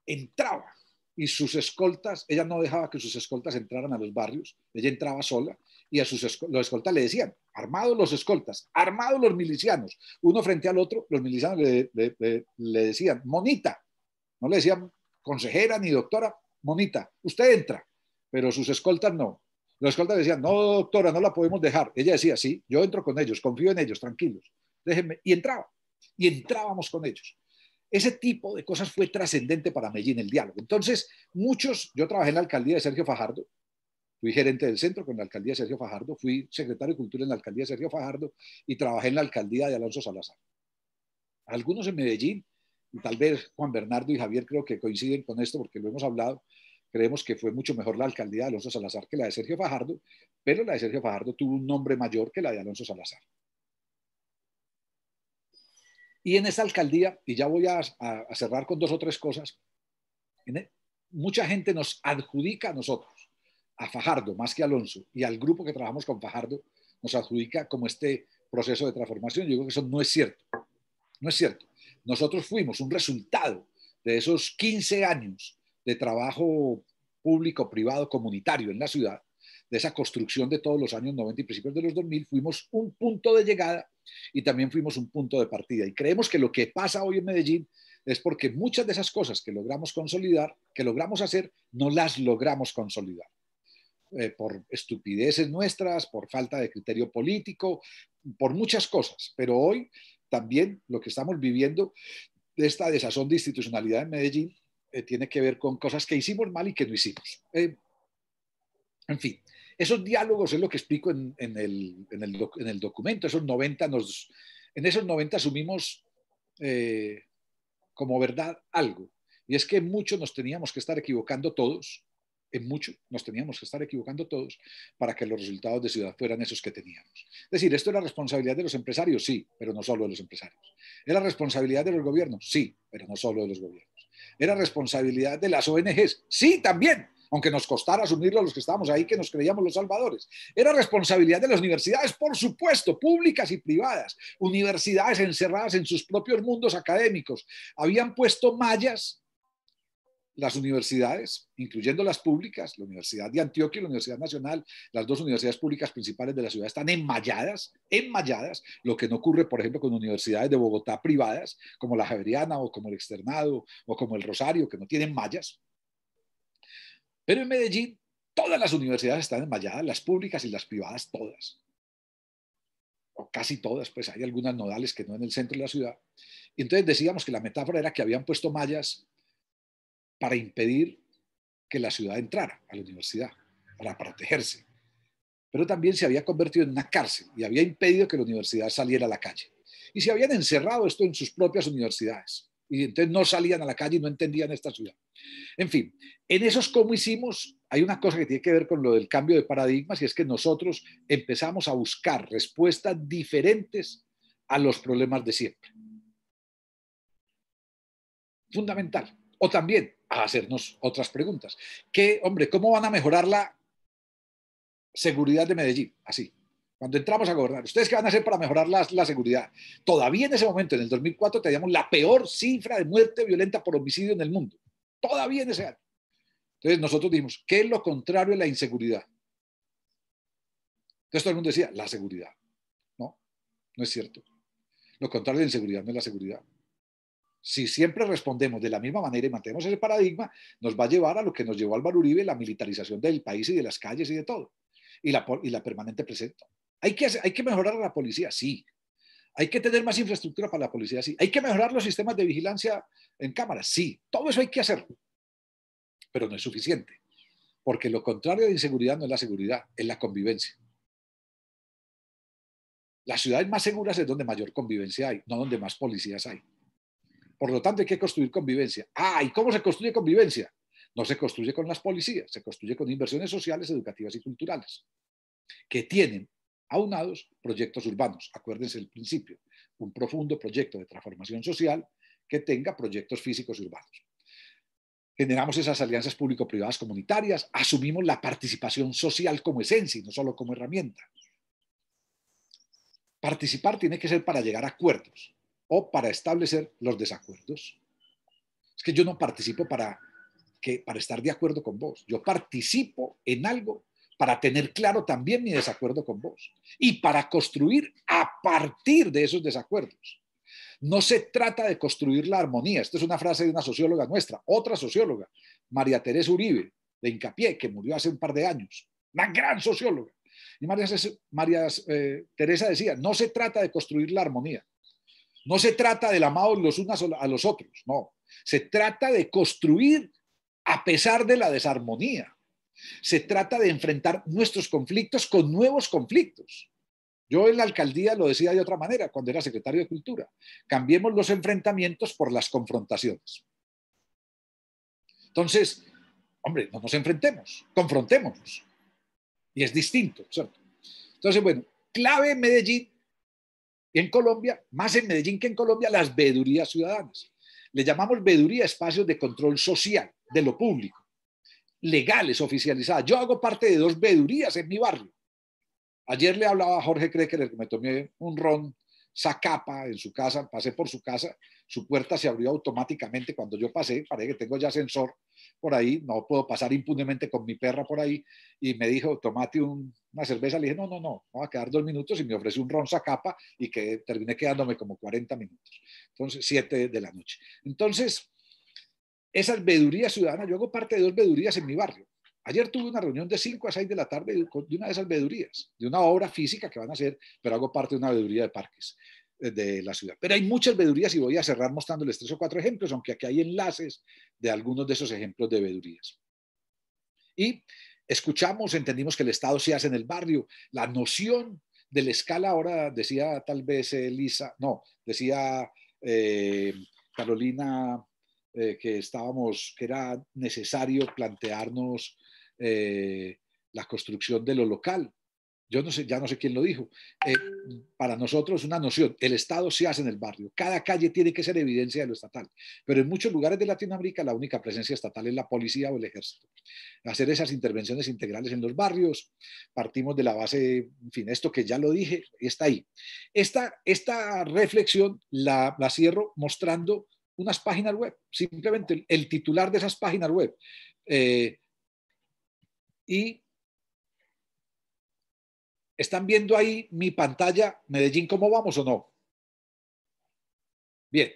entraba y sus escoltas, ella no dejaba que sus escoltas entraran a los barrios, ella entraba sola y a los escoltas le decían, armados los escoltas, armados los milicianos, uno frente al otro, los milicianos le decían, monita, no le decían consejera ni doctora, monita, usted entra, pero sus escoltas no. Los escoltas decían, no doctora, no la podemos dejar. Ella decía, sí, yo entro con ellos, confío en ellos, tranquilos, déjenme, y entraba. Y entrábamos con ellos. Ese tipo de cosas fue trascendente para Medellín, el diálogo. Entonces, yo trabajé en la alcaldía de Sergio Fajardo, fui gerente del centro con la alcaldía de Sergio Fajardo, fui secretario de Cultura en la alcaldía de Sergio Fajardo y trabajé en la alcaldía de Alonso Salazar. Algunos en Medellín, y tal vez Juan Bernardo y Javier creo que coinciden con esto porque lo hemos hablado, creemos que fue mucho mejor la alcaldía de Alonso Salazar que la de Sergio Fajardo, pero la de Sergio Fajardo tuvo un nombre mayor que la de Alonso Salazar. Y en esta alcaldía, y ya voy a cerrar con 2 o 3 cosas, mucha gente nos adjudica a nosotros, a Fajardo más que a Alonso, y al grupo que trabajamos con Fajardo, nos adjudica como este proceso de transformación. Yo digo que eso no es cierto. No es cierto. Nosotros fuimos un resultado de esos 15 años de trabajo público, privado, comunitario en la ciudad, de esa construcción de todos los años 90 y principios de los 2000, fuimos un punto de llegada y también fuimos un punto de partida. Y creemos que lo que pasa hoy en Medellín es porque muchas de esas cosas que logramos consolidar, que logramos hacer, no las logramos consolidar. Por estupideces nuestras, por falta de criterio político, por muchas cosas. Pero hoy también lo que estamos viviendo de esta desazón de institucionalidad en Medellín tiene que ver con cosas que hicimos mal y que no hicimos. En fin, esos diálogos es lo que explico en el documento. En esos 90 asumimos como verdad algo, y es que en mucho nos teníamos que estar equivocando todos, en mucho nos teníamos que estar equivocando todos para que los resultados de ciudad fueran esos que teníamos. Es decir, ¿esto era responsabilidad de los empresarios? Sí, pero no solo de los empresarios. ¿Era responsabilidad de los gobiernos? Sí, pero no solo de los gobiernos. ¿Era responsabilidad de las ONGs? Sí, también, aunque nos costara asumirlo a los que estábamos ahí, que nos creíamos los salvadores. ¿Era responsabilidad de las universidades? Por supuesto, públicas y privadas. Universidades encerradas en sus propios mundos académicos. Habían puesto mallas las universidades, incluyendo las públicas, la Universidad de Antioquia y la Universidad Nacional, las dos universidades públicas principales de la ciudad están enmalladas, lo que no ocurre, por ejemplo, con universidades de Bogotá privadas, como la Javeriana o como el Externado o como el Rosario, que no tienen mallas. Pero en Medellín, todas las universidades están enmalladas, las públicas y las privadas, todas. O casi todas, pues hay algunas nodales que no en el centro de la ciudad. Y entonces decíamos que la metáfora era que habían puesto mallas para impedir que la ciudad entrara a la universidad, para protegerse. Pero también se había convertido en una cárcel y había impedido que la universidad saliera a la calle. Y se habían encerrado esto en sus propias universidades. Y entonces no salían a la calle y no entendían esta ciudad. En fin, en esos cómo hicimos, hay una cosa que tiene que ver con lo del cambio de paradigmas, y es que nosotros empezamos a buscar respuestas diferentes a los problemas de siempre. Fundamental. O también a hacernos otras preguntas. Hombre, ¿cómo van a mejorar la seguridad de Medellín? Así, cuando entramos a gobernar. ¿Ustedes qué van a hacer para mejorar la seguridad? Todavía en ese momento, en el 2004, teníamos la peor cifra de muerte violenta por homicidio en el mundo. Todavía en ese año. Entonces nosotros dijimos, ¿qué es lo contrario a la inseguridad? Entonces todo el mundo decía, la seguridad. No, no es cierto. Lo contrario de la inseguridad no es la seguridad. Si siempre respondemos de la misma manera y mantenemos ese paradigma, nos va a llevar a lo que nos llevó Álvaro Uribe, la militarización del país y de las calles y de todo. Y la permanente presencia. ¿Hay que mejorar a la policía? Sí. ¿Hay que tener más infraestructura para la policía? Sí. ¿Hay que mejorar los sistemas de vigilancia en cámaras? Sí. Todo eso hay que hacerlo. Pero no es suficiente. Porque lo contrario de inseguridad no es la seguridad, es la convivencia. Las ciudades más seguras es donde mayor convivencia hay, no donde más policías hay. Por lo tanto, hay que construir convivencia. ¿Y cómo se construye convivencia? No se construye con las policías, se construye con inversiones sociales, educativas y culturales, que tienen aunados proyectos urbanos. Acuérdense el principio, un profundo proyecto de transformación social que tenga proyectos físicos y urbanos. Generamos esas alianzas público-privadas comunitarias, asumimos la participación social como esencia y no solo como herramienta. Participar tiene que ser para llegar a acuerdos o para establecer los desacuerdos. Es que yo no participo para estar de acuerdo con vos. Yo participo en algo para tener claro también mi desacuerdo con vos y para construir a partir de esos desacuerdos. No se trata de construir la armonía. Esta es una frase de una socióloga nuestra, otra socióloga, María Teresa Uribe, de Hincapié, que murió hace un par de años. Una gran socióloga. Y María Teresa decía, no se trata de construir la armonía. No se trata del amado los unos a los otros, no. Se trata de construir a pesar de la desarmonía. Se trata de enfrentar nuestros conflictos con nuevos conflictos. Yo en la alcaldía lo decía de otra manera cuando era secretario de Cultura. Cambiemos los enfrentamientos por las confrontaciones. Entonces, hombre, no nos enfrentemos, confrontémonos. Y es distinto, ¿cierto? Entonces, bueno, clave en Medellín y en Colombia, más en Medellín que en Colombia, las veedurías ciudadanas. Le llamamos veeduría espacios de control social, de lo público, legales, oficializadas. Yo hago parte de 2 veedurías en mi barrio. Ayer le hablaba a Jorge Krecker, que me tomé un ron Zacapa en su casa, pasé por su casa, su puerta se abrió automáticamente cuando yo pasé, parece que tengo ya sensor por ahí, no puedo pasar impunemente con mi perra por ahí, y me dijo, tomate una cerveza, le dije, no, voy a quedar 2 minutos, y me ofreció un ron Zacapa, y que terminé quedándome como 40 minutos, entonces 7 de la noche. Entonces, esas veedurías ciudadanas, yo hago parte de 2 veedurías en mi barrio. Ayer tuve una reunión de 5 a 6 de la tarde de una de esas veedurías, de una obra física que van a hacer, pero hago parte de una veeduría de parques de la ciudad. Pero hay muchas veedurías y voy a cerrar mostrándoles 3 o 4 ejemplos, aunque aquí hay enlaces de algunos de esos ejemplos de veedurías. Y escuchamos, entendimos que el Estado se hace en el barrio. La noción de la escala ahora decía tal vez Lisa, no, decía Carolina, que era necesario plantearnos la construcción de lo local. Yo no sé, ya no sé quién lo dijo. Para nosotros una noción, el Estado se hace en el barrio. Cada calle tiene que ser evidencia de lo estatal. Pero en muchos lugares de Latinoamérica la única presencia estatal es la policía o el ejército. Hacer esas intervenciones integrales en los barrios, partimos de la base, en fin, esto que ya lo dije, está ahí. Esta reflexión la cierro mostrando unas páginas web, simplemente el titular de esas páginas web. Y ¿están viendo ahí mi pantalla, Medellín, cómo vamos o no? Bien.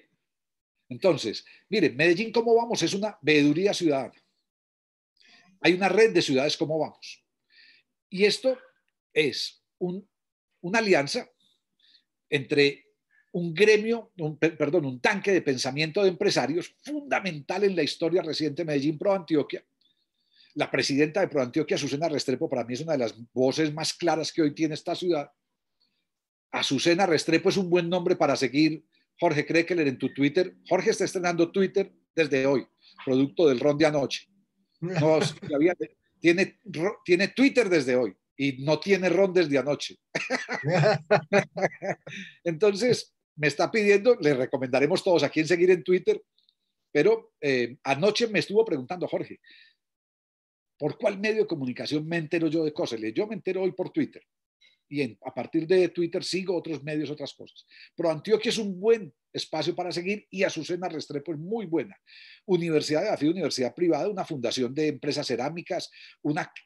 Entonces, miren, Medellín, cómo vamos es una veeduría ciudadana. Hay una red de ciudades, cómo vamos. Y esto es una alianza entre un gremio, un tanque de pensamiento de empresarios fundamental en la historia reciente de Medellín Pro Antioquia. La presidenta de ProAntioquia, Azucena Restrepo, para mí es una de las voces más claras que hoy tiene esta ciudad. Azucena Restrepo es un buen nombre para seguir. Jorge Krekeler en tu Twitter. Jorge está estrenando Twitter desde hoy, producto del ron de anoche. No, tiene Twitter desde hoy y no tiene ron desde anoche. Entonces, me está pidiendo, le recomendaremos todos a quién seguir en Twitter, pero anoche me estuvo preguntando, Jorge, ¿por cuál medio de comunicación me entero yo de cosas? Yo me entero hoy por Twitter. Y a partir de Twitter sigo otros medios, otras cosas. ProAntioquia es un buen espacio para seguir y Azucena Restrepo es muy buena. Universidad de Afid, universidad privada, una fundación de empresas cerámicas,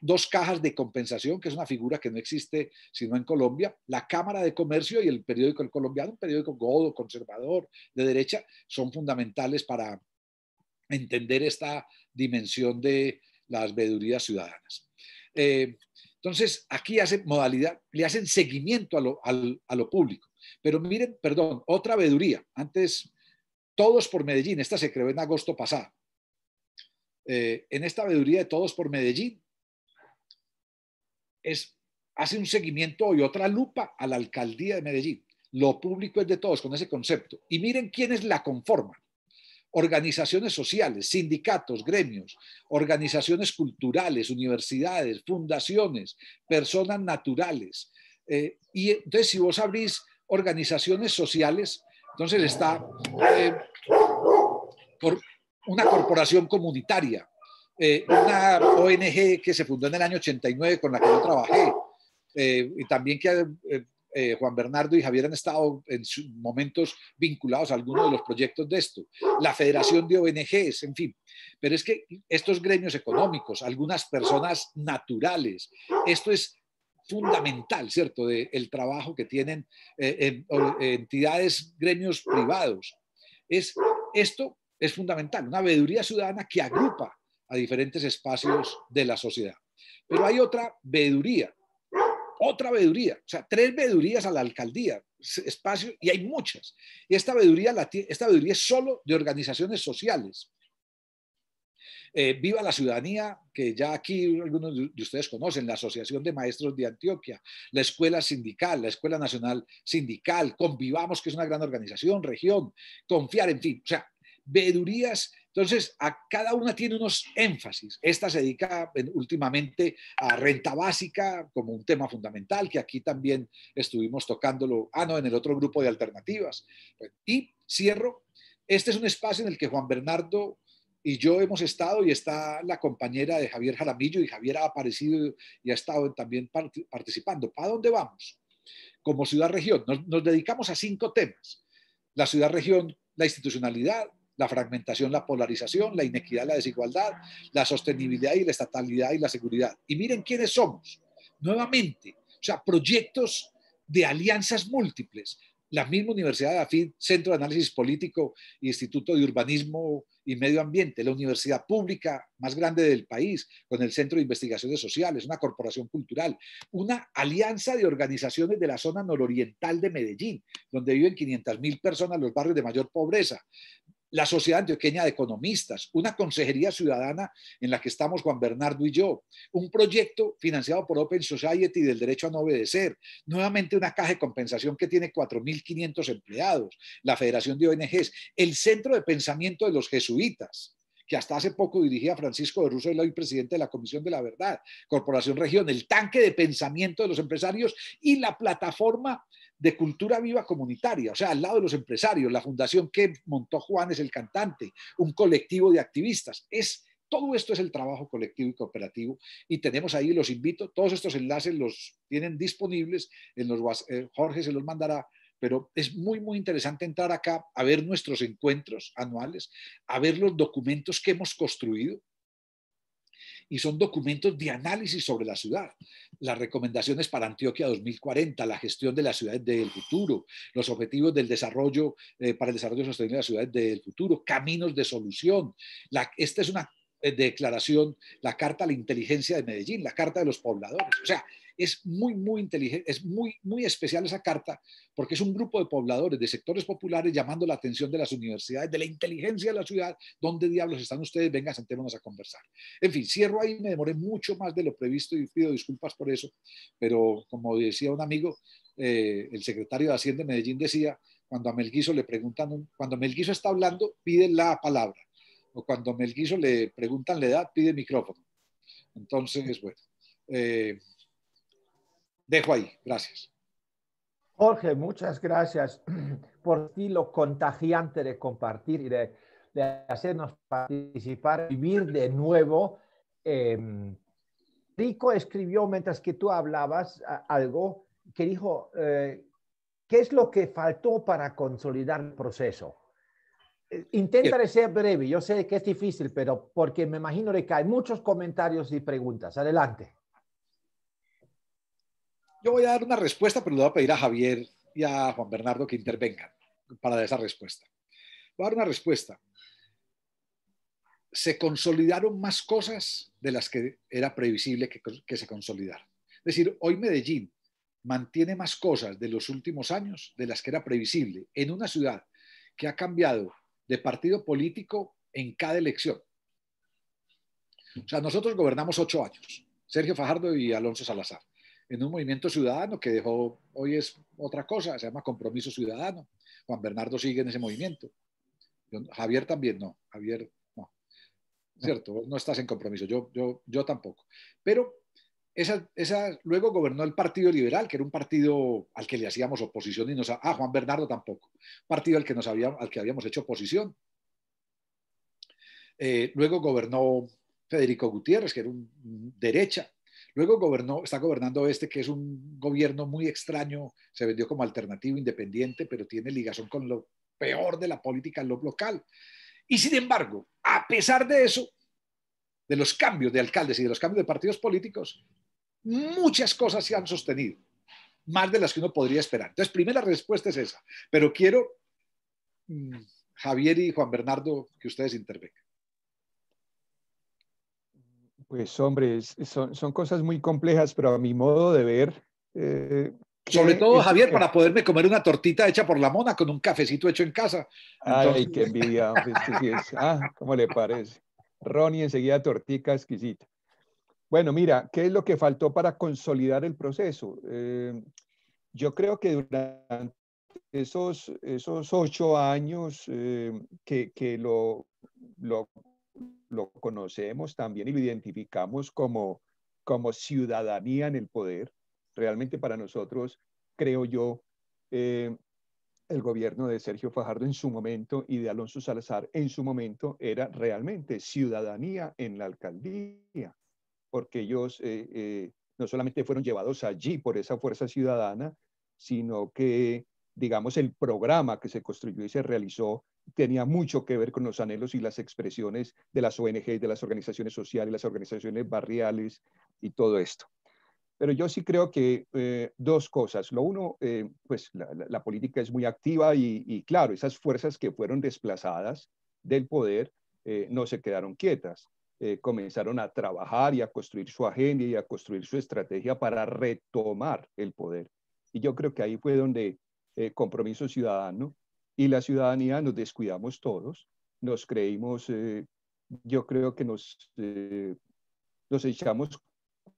dos cajas de compensación, que es una figura que no existe sino en Colombia, la Cámara de Comercio y el periódico El Colombiano, un periódico godo, conservador, de derecha, son fundamentales para entender esta dimensión de las veedurías ciudadanas. Entonces, aquí le hacen seguimiento a lo público. Pero miren, perdón, otra veeduría. Antes, Todos por Medellín. Esta se creó en agosto pasado. En esta veeduría de Todos por Medellín, hace un seguimiento y otra lupa a la alcaldía de Medellín. Lo público es de todos, con ese concepto. Y miren quiénes la conforman. Organizaciones sociales, sindicatos, gremios, organizaciones culturales, universidades, fundaciones, personas naturales. Y entonces, si vos abrís organizaciones sociales, entonces está por una corporación comunitaria, una ONG que se fundó en el año 89 con la que yo trabajé, y también que Juan Bernardo y Javier han estado en momentos vinculados a algunos de los proyectos de esto, la Federación de ONGs, en fin. Pero es que estos gremios económicos, algunas personas naturales, esto es fundamental, ¿cierto?, del trabajo que tienen entidades, gremios privados. Esto es fundamental, una veeduría ciudadana que agrupa a diferentes espacios de la sociedad. Pero hay otra veeduría, o sea, 3 veedurías a la alcaldía, espacio, y hay muchas. Y esta veeduría es solo de organizaciones sociales. Viva la Ciudadanía, que ya aquí algunos de ustedes conocen, la Asociación de Maestros de Antioquia, la Escuela Sindical, la Escuela Nacional Sindical, Convivamos, que es una gran organización, Región, Confiar, en fin, o sea, veedurías. Entonces, a cada una tiene unos énfasis. Esta se dedica últimamente a renta básica como un tema fundamental, que aquí también estuvimos tocándolo, en el otro grupo de alternativas. Y cierro, este es un espacio en el que Juan Bernardo y yo hemos estado, y está la compañera de Javier Jaramillo, y Javier ha aparecido y ha estado también participando. ¿Para dónde vamos? Como ciudad-región, nos dedicamos a 5 temas. La ciudad-región, la institucionalidad, la fragmentación, la polarización, la inequidad, la desigualdad, la sostenibilidad y la estatalidad y la seguridad. Y miren quiénes somos. Nuevamente, o sea, proyectos de alianzas múltiples. La misma Universidad de Afid, Centro de Análisis Político, Instituto de Urbanismo y Medio Ambiente, la universidad pública más grande del país, con el Centro de Investigaciones Sociales, una corporación cultural, una alianza de organizaciones de la zona nororiental de Medellín, donde viven 500.000 personas, los barrios de mayor pobreza, la Sociedad Antioqueña de Economistas, una consejería ciudadana en la que estamos Juan Bernardo y yo, un proyecto financiado por Open Society del derecho a no obedecer, nuevamente una caja de compensación que tiene 4.500 empleados, la Federación de ONGs, el Centro de Pensamiento de los Jesuitas, que hasta hace poco dirigía Francisco de Russo, hoy presidente de la Comisión de la Verdad, Corporación Región, el tanque de pensamiento de los empresarios y la plataforma de cultura viva comunitaria, o sea, al lado de los empresarios, la fundación que montó Juanes el cantante, un colectivo de activistas. Todo esto es el trabajo colectivo y cooperativo y tenemos ahí, los invito, todos estos enlaces los tienen disponibles, Jorge se los mandará, pero es muy, muy interesante entrar acá a ver nuestros encuentros anuales, a ver los documentos que hemos construido. Y son documentos de análisis sobre la ciudad. Las recomendaciones para Antioquia 2040, la gestión de las ciudades del futuro, los objetivos del desarrollo para el desarrollo sostenible de las ciudades del futuro, caminos de solución. Esta es una declaración, la Carta a la Inteligencia de Medellín, la Carta de los Pobladores. O sea, es muy, muy inteligente, es muy, muy especial esa carta porque es un grupo de pobladores, de sectores populares llamando la atención de las universidades, de la inteligencia de la ciudad. ¿Dónde diablos están ustedes? Venga, sentémonos a conversar. En fin, cierro ahí, me demoré mucho más de lo previsto y pido disculpas por eso, pero como decía un amigo, el secretario de Hacienda de Medellín decía, cuando a Melguizo le preguntan, cuando Melguizo está hablando, pide la palabra, o cuando a Melguizo le preguntan la edad, pide micrófono. Entonces, bueno, dejo ahí, gracias. Jorge, muchas gracias por lo contagiante de compartir y de hacernos participar, vivir de nuevo. Rico escribió, mientras que tú hablabas, algo que dijo, ¿qué es lo que faltó para consolidar el proceso? Intentaré ser breve, yo sé que es difícil, pero porque me imagino que hay muchos comentarios y preguntas. Adelante. Yo voy a dar una respuesta, pero le voy a pedir a Javier y a Juan Bernardo que intervengan para dar esa respuesta. Voy a dar una respuesta. Se consolidaron más cosas de las que era previsible que se consolidaran. Es decir, hoy Medellín mantiene más cosas de los últimos años de las que era previsible en una ciudad que ha cambiado de partido político en cada elección. O sea, nosotros gobernamos 8 años, Sergio Fajardo y Alonso Salazar, en un movimiento ciudadano que dejó, hoy es otra cosa, se llama Compromiso Ciudadano. Juan Bernardo sigue en ese movimiento. Javier también no, Javier no. Cierto, vos no estás en Compromiso, yo tampoco. Pero luego gobernó el Partido Liberal, que era un partido al que le hacíamos oposición y Juan Bernardo tampoco, partido al que habíamos hecho oposición. Luego gobernó Federico Gutiérrez, que era un derecha. Luego está gobernando que es un gobierno muy extraño, se vendió como alternativo independiente, pero tiene ligación con lo peor de la política local. Y sin embargo, a pesar de eso, de los cambios de alcaldes y de los cambios de partidos políticos, muchas cosas se han sostenido, más de las que uno podría esperar. Entonces, primera respuesta es esa, pero quiero, Javier y Juan Bernardo, que ustedes intervengan. Pues hombre, son cosas muy complejas, pero a mi modo de ver... sobre todo, Javier, para poderme comer una tortita hecha por la mona con un cafecito hecho en casa. Entonces... Ay, qué envidia. Sí es. ¿Cómo le parece? Ronnie, enseguida tortica exquisita. Bueno, mira, ¿qué es lo que faltó para consolidar el proceso? Yo creo que durante esos 8 años que lo conocemos también y lo identificamos como ciudadanía en el poder. Realmente para nosotros, creo yo, el gobierno de Sergio Fajardo en su momento y de Alonso Salazar en su momento era realmente ciudadanía en la alcaldía, porque ellos no solamente fueron llevados allí por esa fuerza ciudadana, sino que, digamos, el programa que se construyó y se realizó tenía mucho que ver con los anhelos y las expresiones de las ONG, de las organizaciones sociales, las organizaciones barriales y todo esto. Pero yo sí creo que 2 cosas. Lo uno, pues la política es muy activa y claro, esas fuerzas que fueron desplazadas del poder no se quedaron quietas. Comenzaron a trabajar y a construir su agenda y a construir su estrategia para retomar el poder. Y yo creo que ahí fue donde Compromiso Ciudadano y la ciudadanía nos descuidamos todos nos creímos, yo creo que nos echamos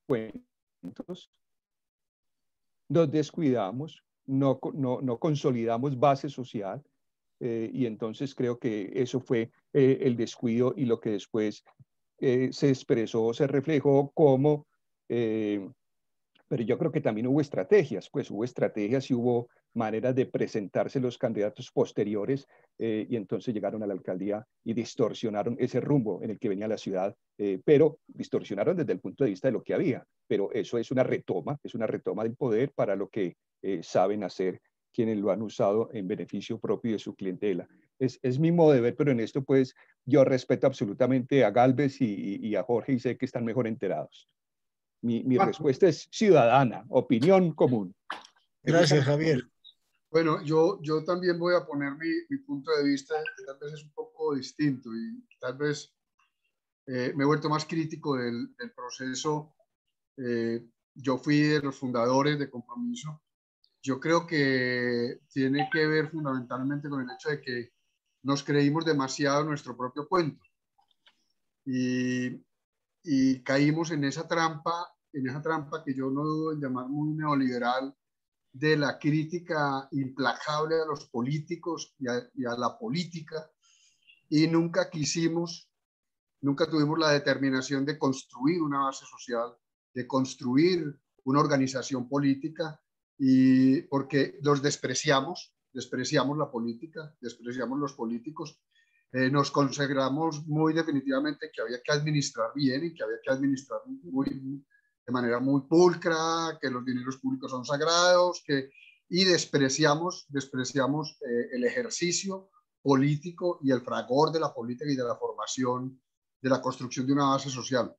cuentos, nos descuidamos, no consolidamos base social, y entonces creo que eso fue el descuido y lo que después se expresó, se reflejó como, pero yo creo que también hubo estrategias, pues hubo estrategias y hubo maneras de presentarse los candidatos posteriores, y entonces llegaron a la alcaldía y distorsionaron ese rumbo en el que venía la ciudad, pero distorsionaron desde el punto de vista de lo que había, pero eso es una retoma del poder para lo que saben hacer quienes lo han usado en beneficio propio de su clientela. Es mi modo de ver, pero en esto pues yo respeto absolutamente a Gálvez y a Jorge y sé que están mejor enterados. Mi respuesta es ciudadana, opinión común. Gracias, Javier. Bueno, yo también voy a poner mi punto de vista, que tal vez es un poco distinto y tal vez me he vuelto más crítico del proceso. Yo fui de los fundadores de Compromiso. Yo creo que tiene que ver fundamentalmente con el hecho de que nos creímos demasiado en nuestro propio cuento y caímos en esa trampa que yo no dudo en llamar muy neoliberal, de la crítica implacable a los políticos y a la política, y nunca tuvimos la determinación de construir una base social, de construir una organización política, y porque los despreciamos la política, despreciamos los políticos, nos consagramos muy definitivamente que había que administrar bien y que había que administrar de manera muy pulcra, que los dineros públicos son sagrados, y despreciamos el ejercicio político y el fragor de la política y de la formación, de la construcción de una base social.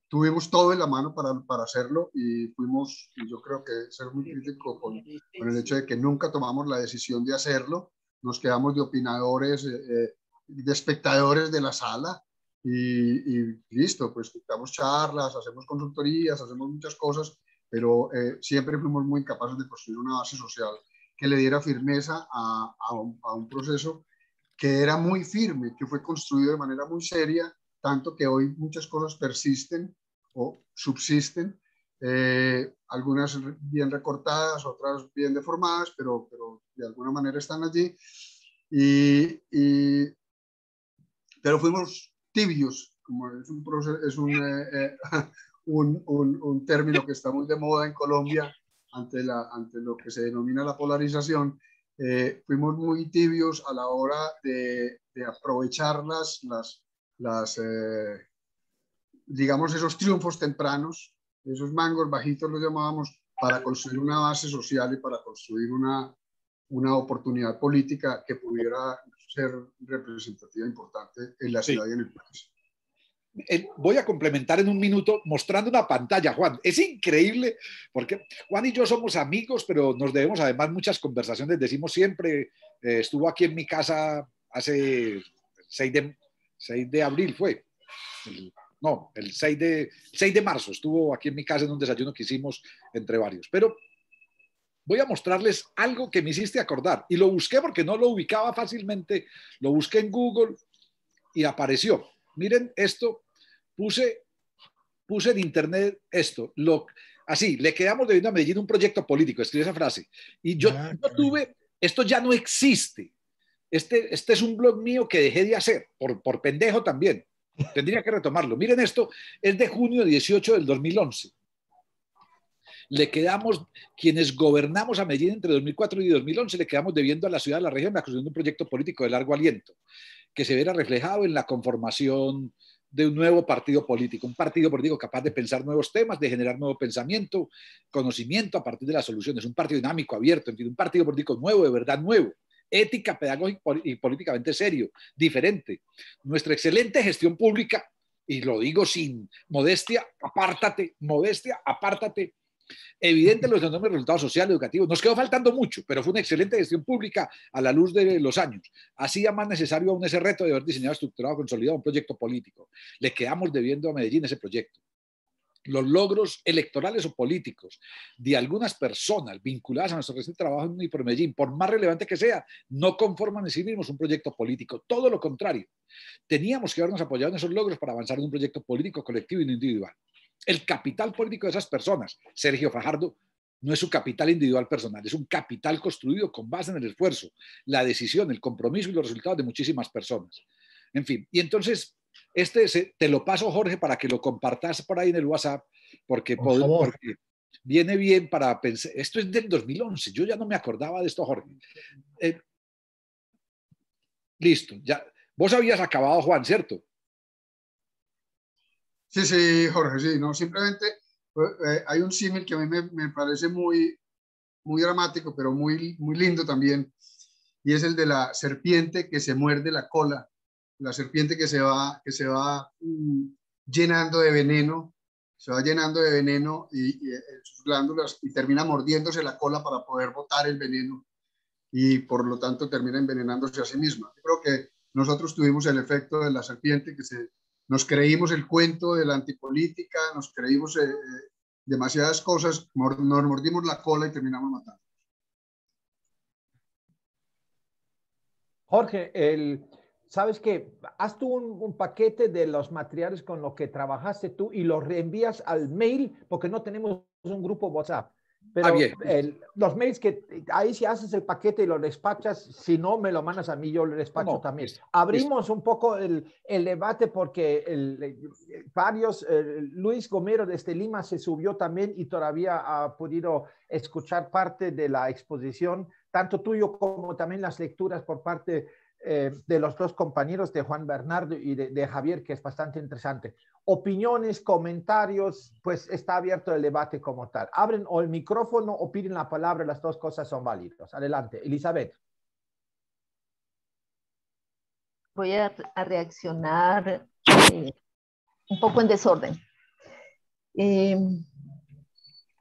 Tuvimos todo en la mano para hacerlo y yo creo que ser muy crítico con el hecho de que nunca tomamos la decisión de hacerlo, nos quedamos de opinadores, de espectadores de la sala y listo, pues damos charlas, hacemos consultorías, hacemos muchas cosas, pero siempre fuimos muy capaces de construir una base social que le diera firmeza a un proceso que era muy firme, que fue construido de manera muy seria, tanto que hoy muchas cosas persisten o subsisten, algunas bien recortadas, otras bien deformadas, pero de alguna manera están allí. Pero fuimos tibios, como es un proceso, es un término que está muy de moda en Colombia ante lo que se denomina la polarización. Fuimos muy tibios a la hora de aprovechar digamos, esos triunfos tempranos, esos mangos bajitos los llamábamos, para construir una base social y para construir una oportunidad política que pudiera ser representativa importante en la ciudad y en el país. Voy a complementar en un minuto mostrando una pantalla, Juan. Es increíble porque Juan y yo somos amigos, pero nos debemos además muchas conversaciones. Decimos siempre, estuvo aquí en mi casa hace 6 de abril fue. El 6 de marzo estuvo aquí en mi casa en un desayuno que hicimos entre varios. Pero voy a mostrarles algo que me hiciste acordar y lo busqué porque no lo ubicaba fácilmente. Lo busqué en Google y apareció. Miren esto, puse en internet esto, así, le quedamos debiendo a Medellín un proyecto político, escribí esa frase, y yo tuve, esto ya no existe, este es un blog mío que dejé de hacer, por pendejo también, tendría que retomarlo. Miren esto, es de junio 18 del 2011. Le quedamos, quienes gobernamos a Medellín entre 2004 y 2011, le quedamos debiendo a la ciudad, a la región, la construcción de un proyecto político de largo aliento, que se viera reflejado en la conformación de un nuevo partido político, un partido político capaz de pensar nuevos temas, de generar nuevo pensamiento, conocimiento a partir de las soluciones, un partido dinámico, abierto, en fin, un partido político nuevo, de verdad nuevo, ética, pedagógico y políticamente serio, diferente. Nuestra excelente gestión pública, y lo digo sin modestia, apártate, evidente los enormes resultados sociales, educativos. Nos quedó faltando mucho, pero fue una excelente gestión pública a la luz de los años. Hacía más necesario aún ese reto de haber diseñado, estructurado, consolidado un proyecto político. Le quedamos debiendo a Medellín ese proyecto. los logros electorales o políticos de algunas personas vinculadas a nuestro reciente trabajo en Unifor Medellín, por más relevante que sea, no conforman en sí mismos un proyecto político. Todo lo contrario. Teníamos que habernos apoyado en esos logros para avanzar en un proyecto político colectivo y no individual. El capital político de esas personas, Sergio Fajardo, no es su capital individual personal, es un capital construido con base en el esfuerzo, la decisión, el compromiso y los resultados de muchísimas personas. En fin, y entonces te lo paso, Jorge, para que lo compartas por ahí en el WhatsApp, porque viene bien para pensar. Esto es del 2011, yo ya no me acordaba de esto, Jorge. Listo, ya. Vos habías acabado, Juan, ¿cierto? Sí, sí, Jorge, sí, no, simplemente hay un símil que a mí me parece muy, muy dramático, pero muy, muy lindo también, y es el de la serpiente que se muerde la cola, la serpiente que se va llenando de veneno, y sus glándulas, y termina mordiéndose la cola para poder botar el veneno, y por lo tanto termina envenenándose a sí misma. Yo creo que nosotros tuvimos el efecto de la serpiente, nos creímos el cuento de la antipolítica, nos creímos demasiadas cosas, nos mordimos la cola y terminamos matando. Jorge, sabes que haz tú un paquete de los materiales con los que trabajaste tú y los reenvías al mail, porque no tenemos un grupo WhatsApp. Pero los mails que ahí si haces el paquete y lo despachas, si no me lo mandas a mí, yo lo despacho también. Abrimos un poco el debate porque Luis Gomero desde Lima se subió también y todavía ha podido escuchar parte de la exposición, tanto tuyo como también las lecturas por parte de los dos compañeros, de Juan Bernardo y de Javier, que es bastante interesante. Opiniones, comentarios, pues está abierto el debate como tal. Abren o el micrófono o piden la palabra, las dos cosas son válidas. Adelante, Elizabeth. Voy a reaccionar un poco en desorden.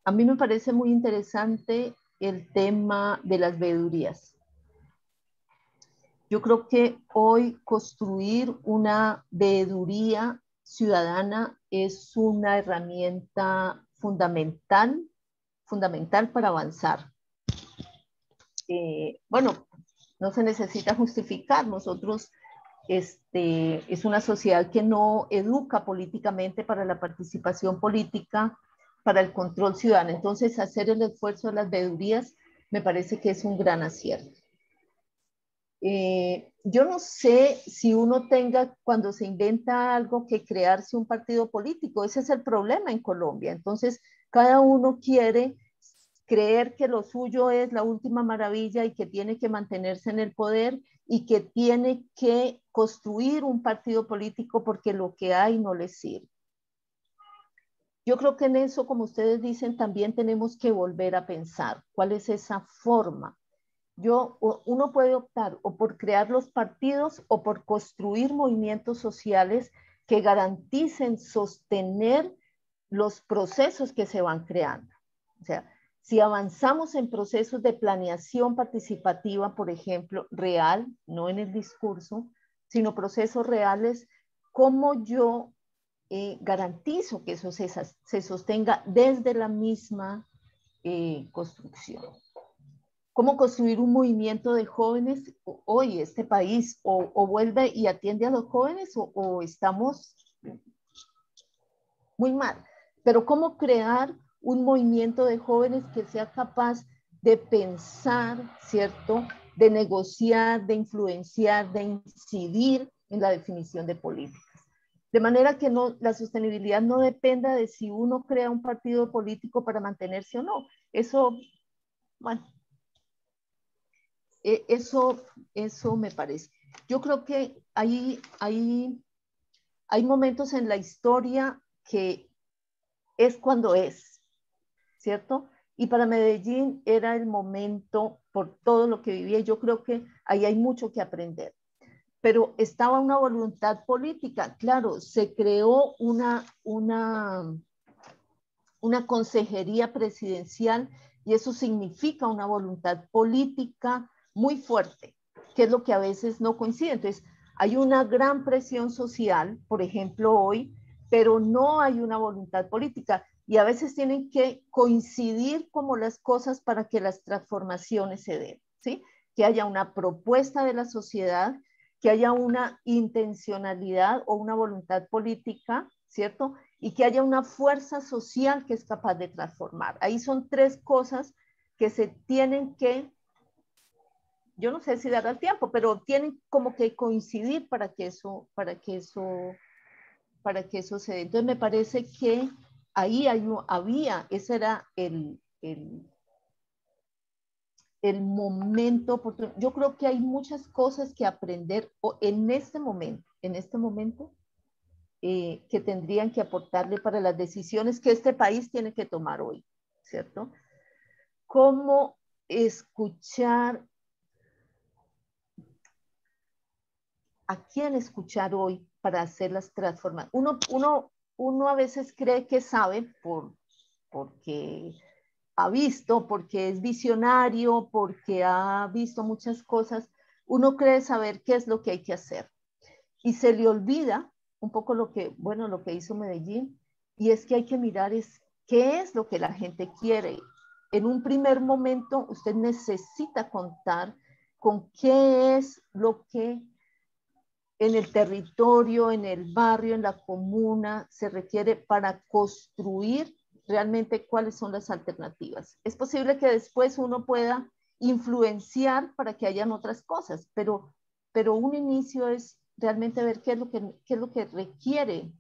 A mí me parece muy interesante el tema de las veedurías. Yo creo que hoy construir una veeduría ciudadana es una herramienta fundamental para avanzar. Bueno, no se necesita justificar. Nosotros, es una sociedad que no educa políticamente para la participación política, para el control ciudadano. Entonces, hacer el esfuerzo de las veedurías me parece que es un gran acierto. Yo no sé si uno tenga, cuando se inventa algo, que crearse un partido político. Ese es el problema en Colombia. Entonces, cada uno quiere creer que lo suyo es la última maravilla y que tiene que mantenerse en el poder y que tiene que construir un partido político porque lo que hay no le sirve. Yo creo que en eso, como ustedes dicen, también tenemos que volver a pensar cuál es esa forma. Uno puede optar o por crear los partidos o por construir movimientos sociales que garanticen sostener los procesos que se van creando. O sea, si avanzamos en procesos de planeación participativa, por ejemplo, real, no en el discurso, sino procesos reales, ¿cómo yo garantizo que eso se sostenga desde la misma construcción? ¿Cómo construir un movimiento de jóvenes? Hoy este país o vuelve y atiende a los jóvenes o estamos muy mal. Pero ¿cómo crear un movimiento de jóvenes que sea capaz de pensar, ¿cierto? De negociar, de influenciar, de incidir en la definición de políticas. De manera que la sostenibilidad no dependa de si uno crea un partido político para mantenerse o no. Eso, bueno, eso me parece. Yo creo que hay momentos en la historia que es cuando es, ¿cierto? Y para Medellín era el momento por todo lo que vivía. Yo creo que ahí hay mucho que aprender. Pero estaba una voluntad política. Claro, se creó una consejería presidencial y eso significa una voluntad política muy fuerte, que es lo que a veces no coincide. Entonces, hay una gran presión social, por ejemplo, hoy, pero no hay una voluntad política. Y a veces tienen que coincidir como las cosas para que las transformaciones se den, ¿sí? Que haya una propuesta de la sociedad, que haya una intencionalidad o una voluntad política, ¿cierto? Y que haya una fuerza social que es capaz de transformar. Ahí son tres cosas que se tienen que, yo no sé si dará el tiempo, pero tienen como que coincidir para que eso se dé. Entonces me parece que ahí había, ese era el momento oportuno. Yo creo que hay muchas cosas que aprender en este momento, que tendrían que aportarle para las decisiones que este país tiene que tomar hoy, ¿cierto? Cómo escuchar, a quién escuchar hoy para hacer las transformaciones. Uno a veces cree que sabe porque ha visto, porque es visionario, porque ha visto muchas cosas. Uno cree saber qué es lo que hay que hacer. Y se le olvida un poco lo que hizo Medellín, y es que hay que mirar qué es lo que la gente quiere. En un primer momento, usted necesita contar con qué es lo que en el territorio, en el barrio, en la comuna, se requiere para construir realmente cuáles son las alternativas. Es posible que después uno pueda influenciar para que hayan otras cosas, pero un inicio es realmente ver qué es lo que requiere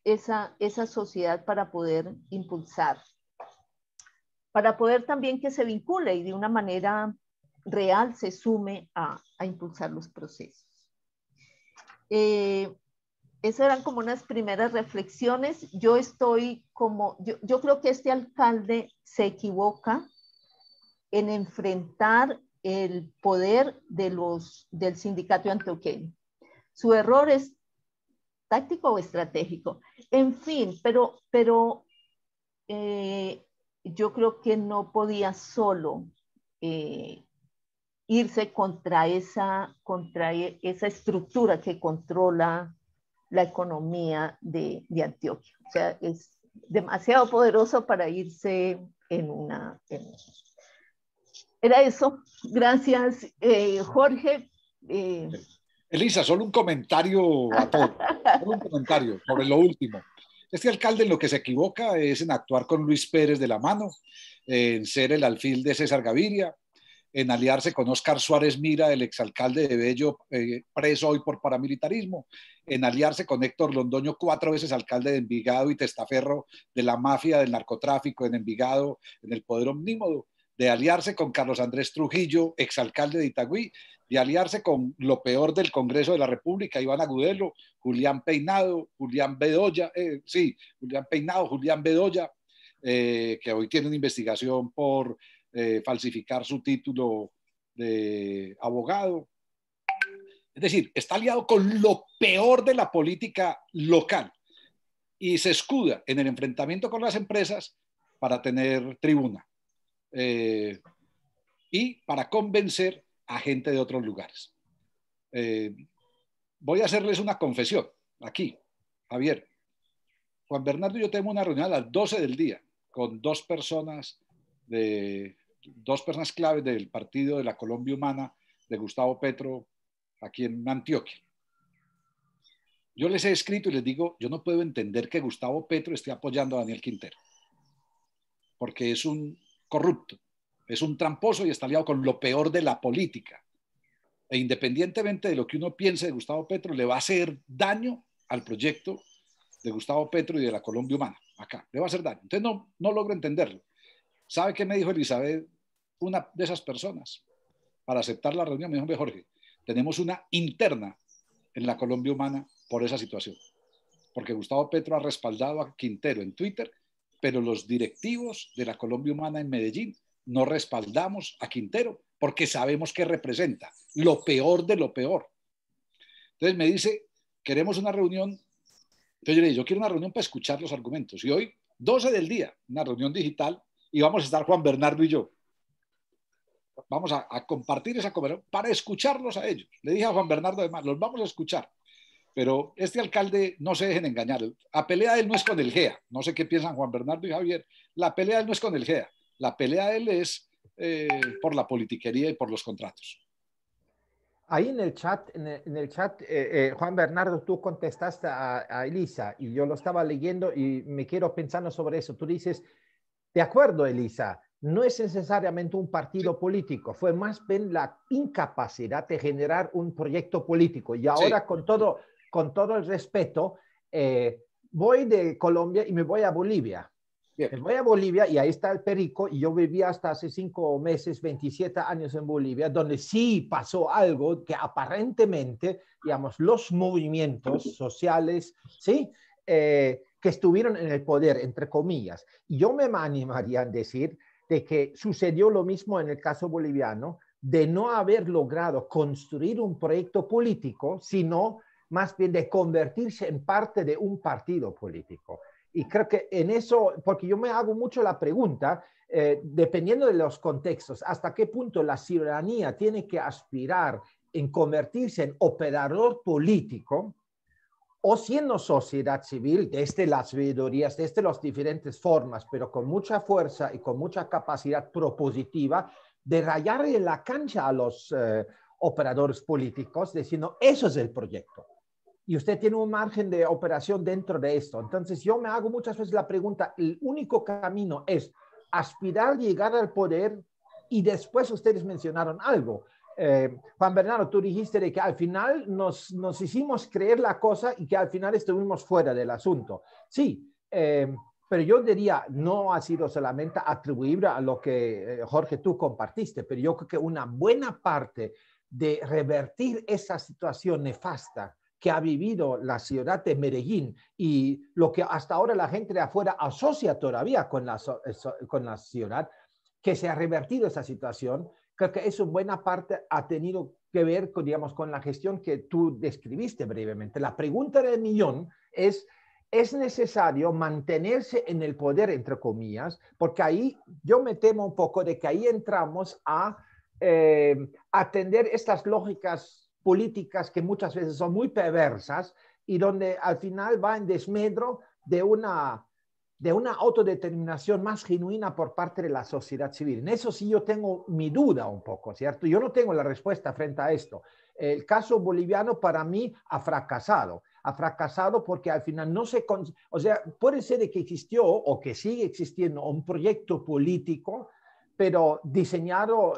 esa sociedad para poder impulsar, para poder también que se vincule y de una manera real se sume a impulsar los procesos. Esas eran como unas primeras reflexiones. Yo creo que este alcalde se equivoca en enfrentar el poder del sindicato antioqueño. Su error es táctico o estratégico. En fin, pero yo creo que no podía solo irse contra esa estructura que controla la economía de Antioquia. O sea, es demasiado poderoso para irse Era eso. Gracias, Jorge. Elisa, solo un comentario a todo. Solo un comentario sobre lo último. Este alcalde en lo que se equivoca es en actuar con Luis Pérez de la mano, en ser el alfil de César Gaviria, en aliarse con Óscar Suárez Mira, el exalcalde de Bello, preso hoy por paramilitarismo, en aliarse con Héctor Londoño, 4 veces alcalde de Envigado y testaferro de la mafia del narcotráfico en Envigado, en el poder omnímodo, de aliarse con Carlos Andrés Trujillo, exalcalde de Itagüí, de aliarse con lo peor del Congreso de la República, Iván Agudelo, Julián Peinado, Julián Bedoya, que hoy tiene una investigación por falsificar su título de abogado. Es decir, está aliado con lo peor de la política local y se escuda en el enfrentamiento con las empresas para tener tribuna y para convencer a gente de otros lugares. Voy a hacerles una confesión aquí, Javier. Juan Bernardo y yo tenemos una reunión a las 12 del día con dos personas claves del Partido de la Colombia Humana de Gustavo Petro aquí en Antioquia. Yo les he escrito y les digo, yo no puedo entender que Gustavo Petro esté apoyando a Daniel Quintero, porque es un corrupto, es un tramposo y está aliado con lo peor de la política. E independientemente de lo que uno piense de Gustavo Petro, le va a hacer daño al proyecto de Gustavo Petro y de la Colombia Humana. Acá, le va a hacer daño. Entonces no logro entenderlo. ¿Sabe qué me dijo Elizabeth, una de esas personas, para aceptar la reunión? Me dijo, Jorge, tenemos una interna en la Colombia Humana por esa situación. Porque Gustavo Petro ha respaldado a Quintero en Twitter, pero los directivos de la Colombia Humana en Medellín no respaldamos a Quintero porque sabemos que representa lo peor de lo peor. Entonces me dice, queremos una reunión. Entonces yo le dije, yo quiero una reunión para escuchar los argumentos. Y hoy, 12 del día, una reunión digital, y vamos a estar Juan Bernardo y yo. Vamos a compartir esa conversación para escucharlos a ellos. Le dije a Juan Bernardo además, los vamos a escuchar. Pero este alcalde, no se dejen engañar, la pelea de él no es con el GEA, no sé qué piensan Juan Bernardo y Javier, la pelea de él no es con el GEA, la pelea de él es por la politiquería y por los contratos. Ahí en el chat, Juan Bernardo, tú contestaste a Elisa y yo lo estaba leyendo y me quedo pensando sobre eso. Tú dices, de acuerdo, Elisa, no es necesariamente un partido político, fue más bien la incapacidad de generar un proyecto político. Y ahora, sí, con todo el respeto, voy de Colombia y me voy a Bolivia. Bien. Me voy a Bolivia y ahí está el Perico, y yo vivía hasta hace 5 meses, 27 años en Bolivia, donde sí pasó algo que aparentemente, digamos, los movimientos sociales, ¿sí? Que estuvieron en el poder, entre comillas. Y yo me animaría a decir de que sucedió lo mismo en el caso boliviano, de no haber logrado construir un proyecto político, sino más bien de convertirse en parte de un partido político. Y creo que en eso, porque yo me hago mucho la pregunta, dependiendo de los contextos, hasta qué punto la ciudadanía tiene que aspirar en convertirse en operador político, o siendo sociedad civil, desde las veedurías, desde las diferentes formas, pero con mucha fuerza y con mucha capacidad propositiva, de rayar en la cancha a los operadores políticos, diciendo, eso es el proyecto. Y usted tiene un margen de operación dentro de esto. Entonces yo me hago muchas veces la pregunta, el único camino es aspirar a llegar al poder, y después ustedes mencionaron algo. Juan Bernardo, tú dijiste de que al final nos hicimos creer la cosa y que al final estuvimos fuera del asunto. Sí, pero yo diría, no ha sido solamente atribuible a lo que, Jorge, tú compartiste, pero yo creo que una buena parte de revertir esa situación nefasta que ha vivido la ciudad de Medellín y lo que hasta ahora la gente de afuera asocia todavía con la ciudad, que se ha revertido esa situación, creo que eso en buena parte ha tenido que ver con, digamos, con la gestión que tú describiste brevemente. La pregunta del millón ¿es necesario mantenerse en el poder, entre comillas? Porque ahí yo me temo un poco de que ahí entramos a atender estas lógicas políticas que muchas veces son muy perversas y donde al final va en desmedro de una autodeterminación más genuina por parte de la sociedad civil. En eso sí yo tengo mi duda un poco, ¿cierto? Yo no tengo la respuesta frente a esto. El caso boliviano para mí ha fracasado porque al final no se... O sea, puede ser de que existió o que sigue existiendo un proyecto político, pero diseñado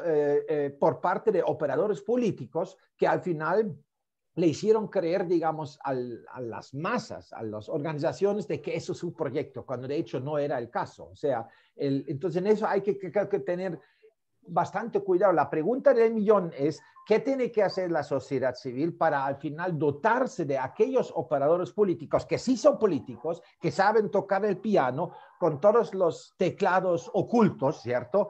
por parte de operadores políticos que al final le hicieron creer, digamos, a las masas, a las organizaciones, de que eso es un proyecto, cuando de hecho no era el caso. O sea, entonces en eso hay que tener bastante cuidado. La pregunta del millón es, ¿qué tiene que hacer la sociedad civil para al final dotarse de aquellos operadores políticos que sí son políticos, que saben tocar el piano con todos los teclados ocultos, ¿cierto?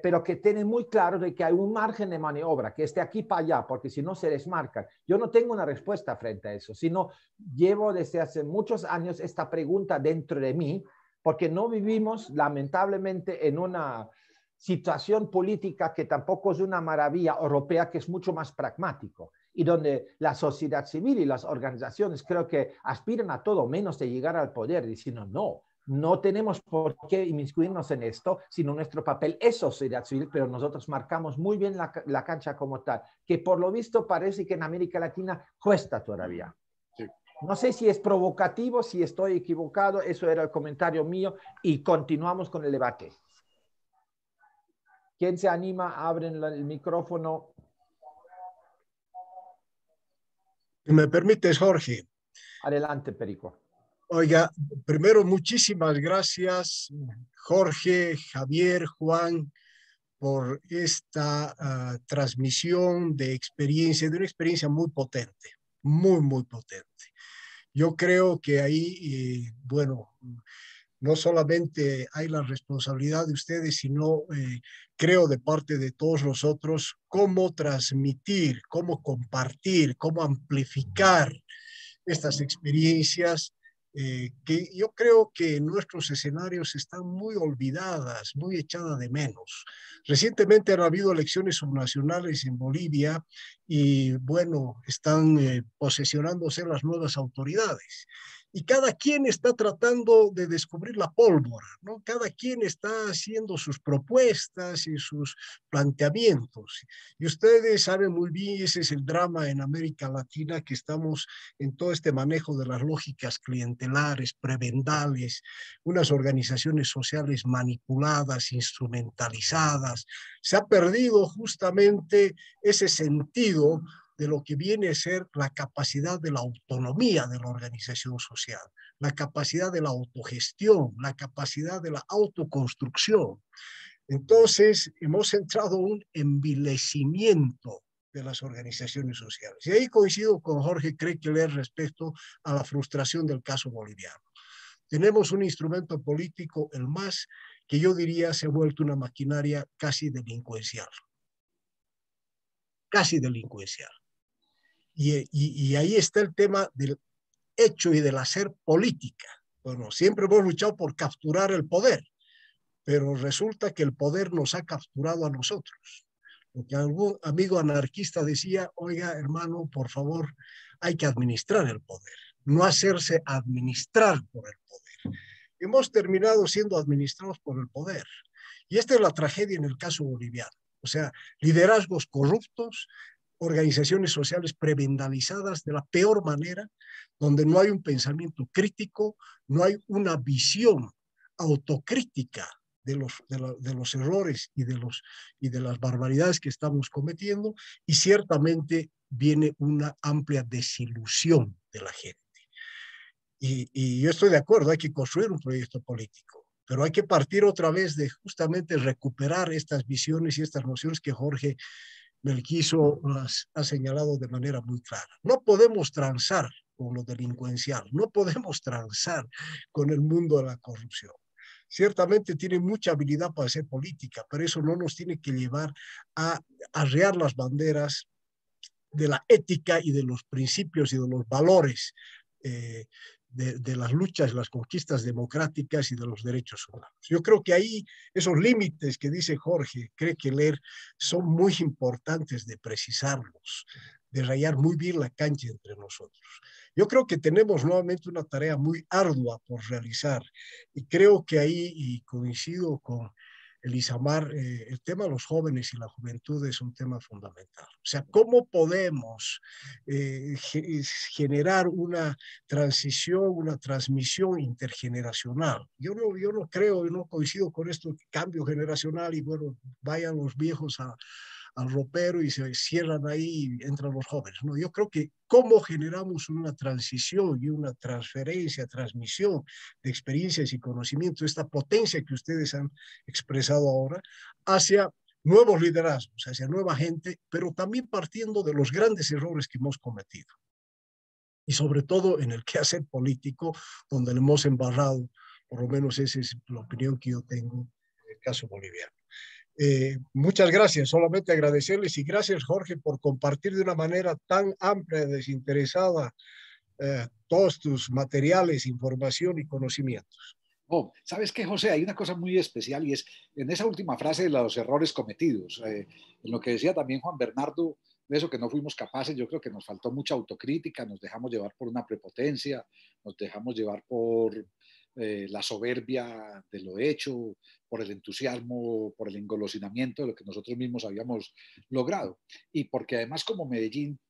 Pero que tienen muy claro de que hay un margen de maniobra, que esté aquí para allá, porque si no se desmarcan. Yo no tengo una respuesta frente a eso, sino llevo desde hace muchos años esta pregunta dentro de mí, porque no vivimos lamentablemente en una situación política que tampoco es una maravilla europea, que es mucho más pragmático y donde la sociedad civil y las organizaciones creo que aspiran a todo menos de llegar al poder, diciendo no tenemos por qué inmiscuirnos en esto, sino nuestro papel es sociedad civil, pero nosotros marcamos muy bien la cancha como tal, que por lo visto parece que en América Latina cuesta todavía. Sí. No sé si es provocativo, si estoy equivocado, eso era el comentario mío y continuamos con el debate. ¿Quién se anima? Abren el micrófono. ¿Me permites, Jorge? Adelante, Perico. Oiga, primero, muchísimas gracias, Jorge, Javier, Juan, por esta transmisión de una experiencia muy potente, muy potente. Yo creo que ahí, bueno, no solamente hay la responsabilidad de ustedes, sino creo de parte de todos nosotros cómo transmitir, cómo compartir, cómo amplificar estas experiencias que yo creo que nuestros escenarios están muy olvidadas, muy echadas de menos. Recientemente han habido elecciones subnacionales en Bolivia y, bueno, están posesionándose las nuevas autoridades. Y cada quien está tratando de descubrir la pólvora, ¿no? Cada quien está haciendo sus propuestas y sus planteamientos. Y ustedes saben muy bien, ese es el drama en América Latina, que estamos en todo este manejo de las lógicas clientelares, prebendales, unas organizaciones sociales manipuladas, instrumentalizadas. Se ha perdido justamente ese sentido de lo que viene a ser la capacidad de la autonomía de la organización social, la capacidad de la autogestión, la capacidad de la autoconstrucción. Entonces, hemos entrado en un envilecimiento de las organizaciones sociales. Y ahí coincido con Jorge Krekeler respecto a la frustración del caso boliviano. Tenemos un instrumento político, el MAS, que yo diría se ha vuelto una maquinaria casi delincuencial. Casi delincuencial. Y ahí está el tema del hecho y del hacer política. Bueno, siempre hemos luchado por capturar el poder, pero resulta que el poder nos ha capturado a nosotros. Porque algún amigo anarquista decía, oiga, hermano, por favor, hay que administrar el poder, no hacerse administrar por el poder. Hemos terminado siendo administrados por el poder. Y esta es la tragedia en el caso boliviano. O sea, liderazgos corruptos, organizaciones sociales prebendalizadas de la peor manera, donde no hay un pensamiento crítico, no hay una visión autocrítica de los errores y de las barbaridades que estamos cometiendo, y ciertamente viene una amplia desilusión de la gente. Y yo estoy de acuerdo, hay que construir un proyecto político, pero hay que partir otra vez de justamente recuperar estas visiones y estas nociones que Jorge Melquizo ha señalado de manera muy clara. No podemos transar con lo delincuencial, no podemos transar con el mundo de la corrupción. Ciertamente tiene mucha habilidad para hacer política, pero eso no nos tiene que llevar a arrear las banderas de la ética y de los principios y de los valores de las luchas, las conquistas democráticas y de los derechos humanos. Yo creo que ahí esos límites que dice Jorge Krekeler son muy importantes de precisarlos, de rayar muy bien la cancha entre nosotros. Yo creo que tenemos nuevamente una tarea muy ardua por realizar y creo que ahí, y coincido con Elisamar, el tema de los jóvenes y la juventud es un tema fundamental. O sea, ¿cómo podemos generar una transición, una transmisión intergeneracional? Yo no creo, yo no coincido con esto, cambio generacional y bueno, vayan los viejos al ropero y se cierran ahí y entran los jóvenes. No, yo creo que cómo generamos una transición y una transferencia, transmisión de experiencias y conocimientos, esta potencia que ustedes han expresado ahora, hacia nuevos liderazgos, hacia nueva gente, pero también partiendo de los grandes errores que hemos cometido. Y sobre todo en el quehacer político, donde le hemos embarrado, por lo menos esa es la opinión que yo tengo en el caso boliviano. Muchas gracias, solamente agradecerles y gracias Jorge por compartir de una manera tan amplia y desinteresada todos tus materiales, información y conocimientos. Oh, ¿sabes qué, José? Hay una cosa muy especial y es en esa última frase de los errores cometidos, en lo que decía también Juan Bernardo, de eso que no fuimos capaces, yo creo que nos faltó mucha autocrítica, nos dejamos llevar por una prepotencia, nos dejamos llevar por la soberbia de lo hecho, por el entusiasmo, por el engolosinamiento de lo que nosotros mismos habíamos logrado. Y porque además como Medellín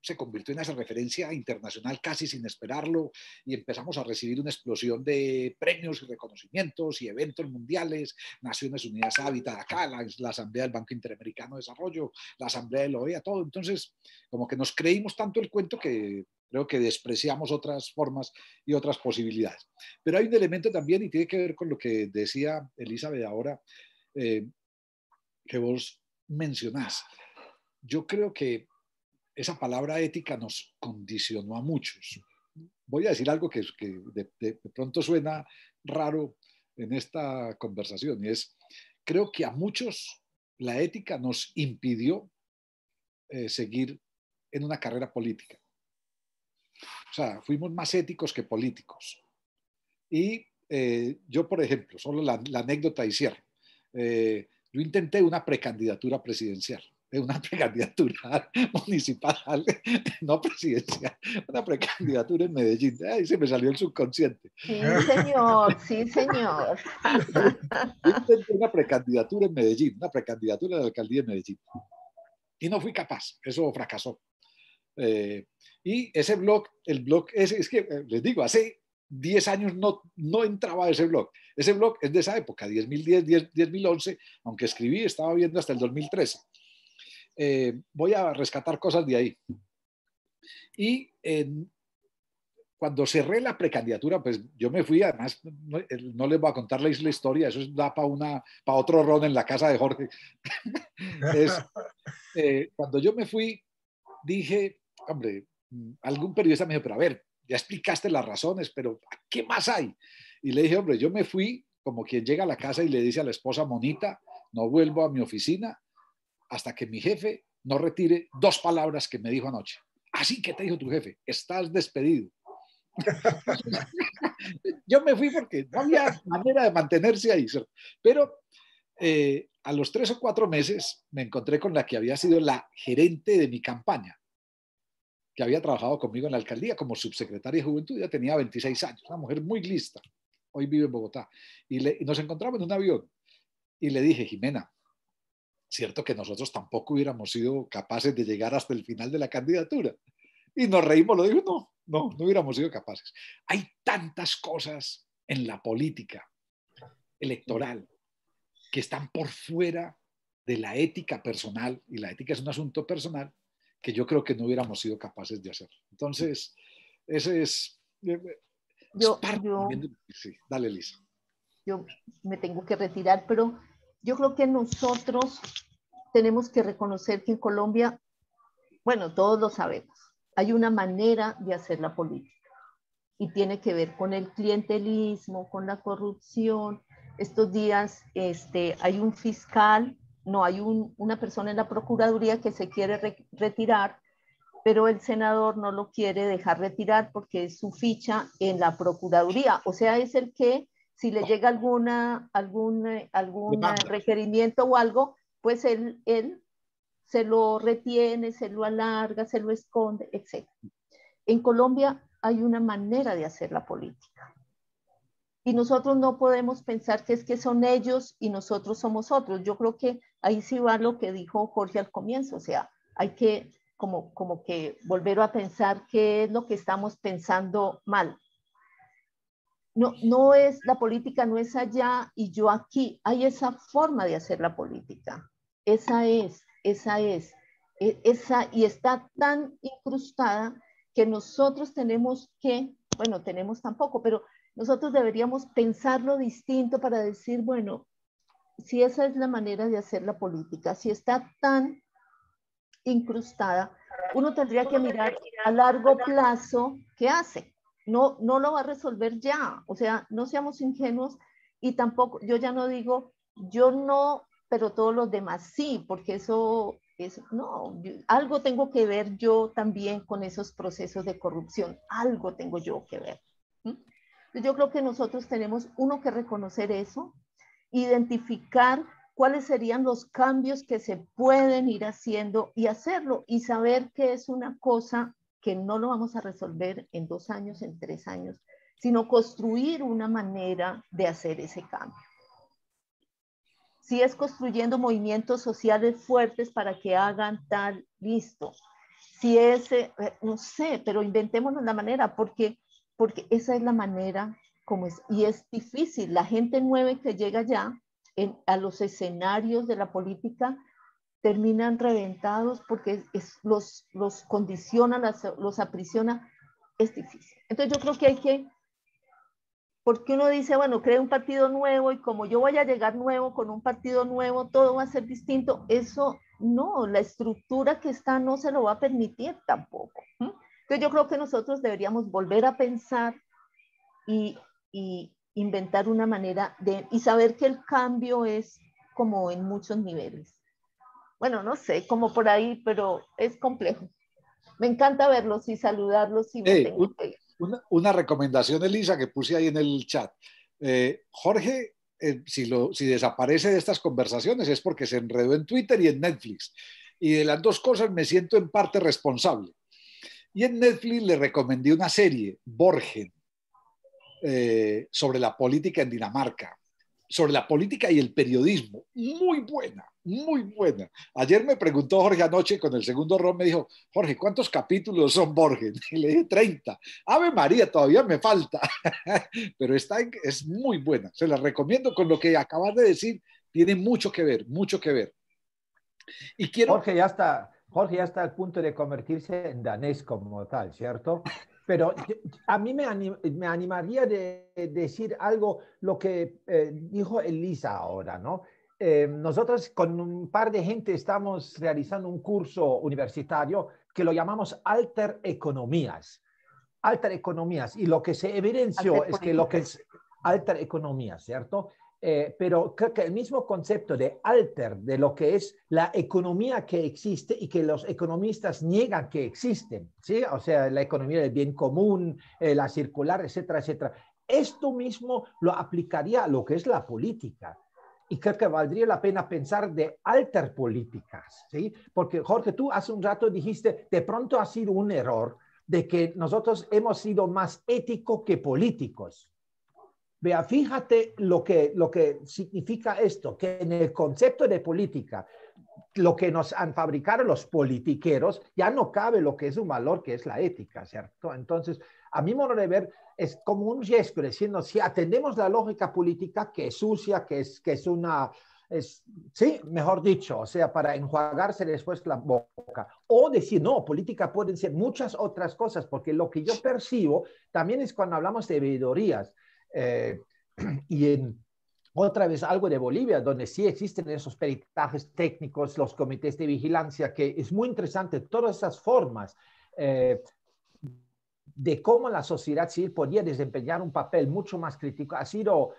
se convirtió en esa referencia internacional casi sin esperarlo y empezamos a recibir una explosión de premios y reconocimientos y eventos mundiales, Naciones Unidas Hábitat acá, la Asamblea del Banco Interamericano de Desarrollo, la Asamblea de la OEA, todo. Entonces, como que nos creímos tanto el cuento que creo que despreciamos otras formas y otras posibilidades. Pero hay un elemento también y tiene que ver con lo que decía Elizabeth ahora, que vos mencionás. Yo creo que esa palabra ética nos condicionó a muchos. Voy a decir algo que de pronto suena raro en esta conversación y es, creo que a muchos la ética nos impidió seguir en una carrera política. O sea, fuimos más éticos que políticos. Y yo, por ejemplo, solo la anécdota y cierro. Yo intenté una precandidatura presidencial, una precandidatura municipal, no presidencial, una precandidatura en Medellín. Ahí se me salió el subconsciente. Sí, señor, sí, señor. Yo intenté una precandidatura en Medellín, una precandidatura de la alcaldía de Medellín. Y no fui capaz, eso fracasó. Y ese blog, el blog ese, es que les digo, hace 10 años no entraba a ese blog. Ese blog es de esa época, 2011, aunque escribí, estaba viendo hasta el 2013. Voy a rescatar cosas de ahí. Y cuando cerré la precandidatura, pues yo me fui, además, no les voy a contar la historia, eso da para otro ron en la casa de Jorge. Cuando yo me fui, dije, hombre, algún periodista me dijo, pero a ver, ya explicaste las razones, pero ¿qué más hay? Y le dije, hombre, yo me fui como quien llega a la casa y le dice a la esposa, monita, no vuelvo a mi oficina hasta que mi jefe no retire 2 palabras que me dijo anoche. Así que te dijo tu jefe, estás despedido. Yo me fui porque no había manera de mantenerse ahí. Pero a los 3 o 4 meses me encontré con la que había sido la gerente de mi campaña, que había trabajado conmigo en la alcaldía como subsecretaria de Juventud. Ya tenía 26 años, una mujer muy lista. Hoy vive en Bogotá. Y nos encontramos en un avión. Y le dije, Jimena, cierto que nosotros tampoco hubiéramos sido capaces de llegar hasta el final de la candidatura. Y nos reímos, lo dijo, no hubiéramos sido capaces. Hay tantas cosas en la política electoral que están por fuera de la ética personal, y la ética es un asunto personal, que yo creo que no hubiéramos sido capaces de hacer. Entonces, ese es parte también. Sí, dale, Lisa. Yo me tengo que retirar, pero yo creo que nosotros tenemos que reconocer que en Colombia, bueno, todos lo sabemos, hay una manera de hacer la política y tiene que ver con el clientelismo, con la corrupción. Estos días hay un fiscal, no, hay una persona en la Procuraduría que se quiere retirar, pero el senador no lo quiere dejar retirar porque es su ficha en la Procuraduría. O sea, es el que, si le llega algún requerimiento o algo, pues él se lo retiene, se lo alarga, se lo esconde, etc. En Colombia hay una manera de hacer la política. Y nosotros no podemos pensar que es que son ellos y nosotros somos otros. Yo creo que ahí sí va lo que dijo Jorge al comienzo. O sea, hay que como que volver a pensar qué es lo que estamos pensando mal. No es, la política no es allá y yo aquí. Hay esa forma de hacer la política. Esa es. Y está tan incrustada que nosotros tenemos que, bueno, tenemos tampoco, pero nosotros deberíamos pensarlo distinto para decir, bueno, si esa es la manera de hacer la política, si está tan incrustada, uno tendría que mirar a largo plazo qué hace. No lo va a resolver ya. O sea, no seamos ingenuos y tampoco, yo ya no digo, yo no, pero todos los demás sí, porque eso es, no, algo tengo que ver yo también con esos procesos de corrupción, algo tengo yo que ver. Yo creo que nosotros tenemos que reconocer eso, identificar cuáles serían los cambios que se pueden ir haciendo y hacerlo y saber que es una cosa que no lo vamos a resolver en 2 años, en 3 años, sino construir una manera de hacer ese cambio. Si es construyendo movimientos sociales fuertes para que hagan tal, listo. Si es, no sé, pero inventémonos la manera, porque esa es la manera como es. Y es difícil. La gente nueva que llega ya a los escenarios de la política terminan reventados porque los condiciona, los aprisiona. Es difícil. Entonces yo creo que hay que, porque uno dice, bueno, crea un partido nuevo y como yo voy a llegar nuevo con un partido nuevo, todo va a ser distinto. Eso no, la estructura que está no se lo va a permitir tampoco. Entonces yo creo que nosotros deberíamos volver a pensar y inventar una manera y saber que el cambio es como en muchos niveles. Bueno, no sé, como por ahí, pero es complejo. Me encanta verlos y saludarlos y me tengo que ir. Una recomendación, Elisa, que puse ahí en el chat. Jorge, si desaparece de estas conversaciones es porque se enredó en Twitter y en Netflix. Y de las dos cosas me siento en parte responsable. Y en Netflix le recomendé una serie, Borgen, sobre la política en Dinamarca, sobre la política y el periodismo. Muy buena, muy buena. Ayer me preguntó Jorge anoche con el segundo ron, me dijo, Jorge, ¿cuántos capítulos son Borgen? Y le dije 30. Ave María, todavía me falta. Pero es muy buena. Se la recomiendo con lo que acabas de decir. Tiene mucho que ver, mucho que ver. Y quiero... Jorge ya está al punto de convertirse en danés como tal, ¿cierto? Pero a mí me animaría de decir algo, lo que dijo Elisa ahora, ¿no? Nosotros con un par de gente estamos realizando un curso universitario que lo llamamos Alter Economías. Alter Economías. Y lo que se evidenció es que lo que es Alter Economías, ¿cierto? Pero creo que el mismo concepto de alter, de lo que es la economía que existe y que los economistas niegan que existen, ¿sí? O sea, la economía del bien común, la circular, etcétera, etcétera. Esto mismo lo aplicaría a lo que es la política. Y creo que valdría la pena pensar de alter políticas, ¿sí? Porque, Jorge, tú hace un rato dijiste, de pronto ha sido un error de que nosotros hemos sido más éticos que políticos. Vea, fíjate lo que significa esto, que en el concepto de política, lo que nos han fabricado los politiqueros, ya no cabe lo que es un valor, que es la ética, ¿cierto? Entonces, a mi modo de ver, es como un riesgo, diciendo, si atendemos la lógica política, que es sucia, que es una... sí, mejor dicho, o sea, para enjuagarse después la boca. O decir, no, política pueden ser muchas otras cosas, porque lo que yo percibo también es cuando hablamos de veedurías. Y otra vez algo de Bolivia, donde sí existen esos peritajes técnicos, los comités de vigilancia, que es muy interesante, todas esas formas de cómo la sociedad civil podía desempeñar un papel mucho más crítico, ha sido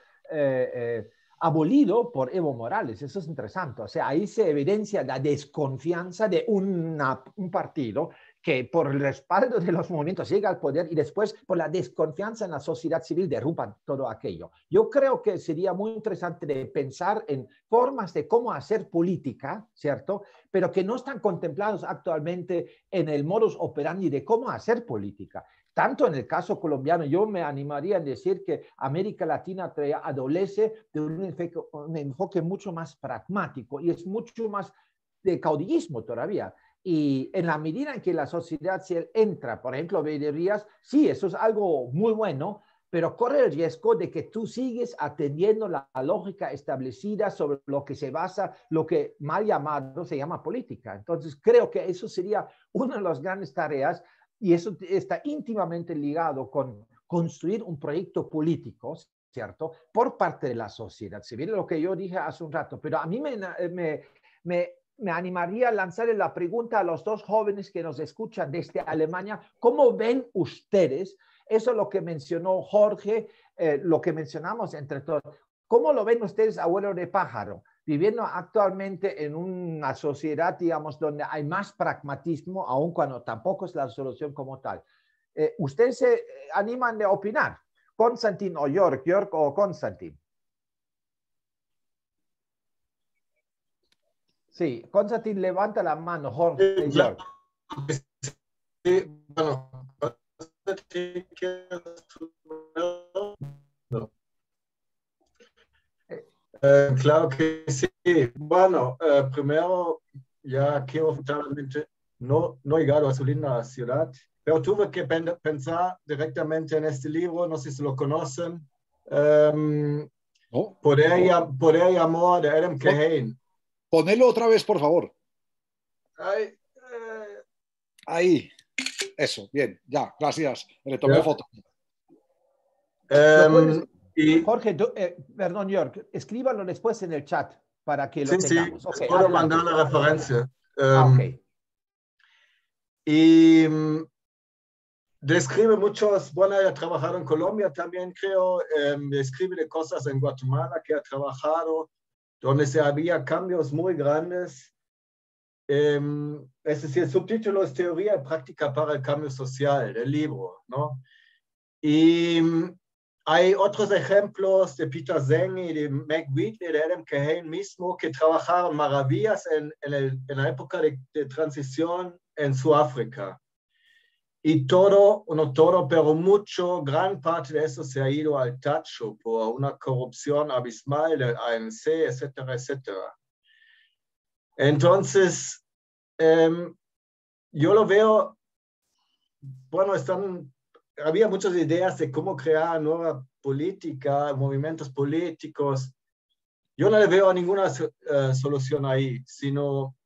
abolido por Evo Morales. Eso es interesante. O sea, ahí se evidencia la desconfianza de un partido que por el respaldo de los movimientos llega al poder y después por la desconfianza en la sociedad civil derrumban todo aquello. Yo creo que sería muy interesante de pensar en formas de cómo hacer política, ¿cierto? Pero que no están contemplados actualmente en el modus operandi de cómo hacer política. Tanto en el caso colombiano, yo me animaría a decir que América Latina adolece de un enfoque mucho más pragmático y es mucho más de caudillismo todavía. Y en la medida en que la sociedad se entra, por ejemplo, veedurías, sí, eso es algo muy bueno, pero corre el riesgo de que tú sigues atendiendo la lógica establecida sobre lo que se basa, lo que mal llamado se llama política. Entonces, creo que eso sería una de las grandes tareas y eso está íntimamente ligado con construir un proyecto político, ¿cierto? Por parte de la sociedad civil, lo que yo dije hace un rato, pero a mí me animaría a lanzarle la pregunta a los dos jóvenes que nos escuchan desde Alemania, ¿cómo ven ustedes? Eso es lo que mencionó Jorge, lo que mencionamos entre todos. ¿Cómo lo ven ustedes, abuelo de pájaro? Viviendo actualmente en una sociedad, digamos, donde hay más pragmatismo, aun cuando tampoco es la solución como tal. ¿Ustedes se animan de opinar? ¿Konstantin o Jörg? ¿Jörg o Konstantin? Sí, Konstantin levanta la mano, Jorge, Jörg. Sí, bueno, claro que sí. Bueno, primero ya quiero totalmente no llegar a su linda ciudad, pero tuve que pensar directamente en este libro, no sé si lo conocen, Poder y Amor de Adam Kahane. Ponelo otra vez, por favor. Ahí. Eso, bien, ya, gracias. Le tomé foto. Jorge, perdón, Jörg, escríbalo después en el chat para que lo tengamos. Sí, okay, puedo mandar la referencia. Ok. Y describe muchos, bueno, ha trabajado en Colombia también, creo, describe de cosas en Guatemala que ha trabajado, donde se había cambios muy grandes. Es decir, el subtítulo es Teoría y Práctica para el Cambio Social, del libro, ¿no? Y hay otros ejemplos de Peter Senge y de Meg Wheatley, de Adam Kahane mismo, que trabajaron maravillas en la época de transición en Sudáfrica. Y todo, no todo, pero mucho, gran parte de eso se ha ido al tacho por una corrupción abismal del ANC, etcétera, etcétera. Entonces, yo lo veo, bueno, había muchas ideas de cómo crear nueva política, movimientos políticos. Yo no le veo ninguna solución ahí, sino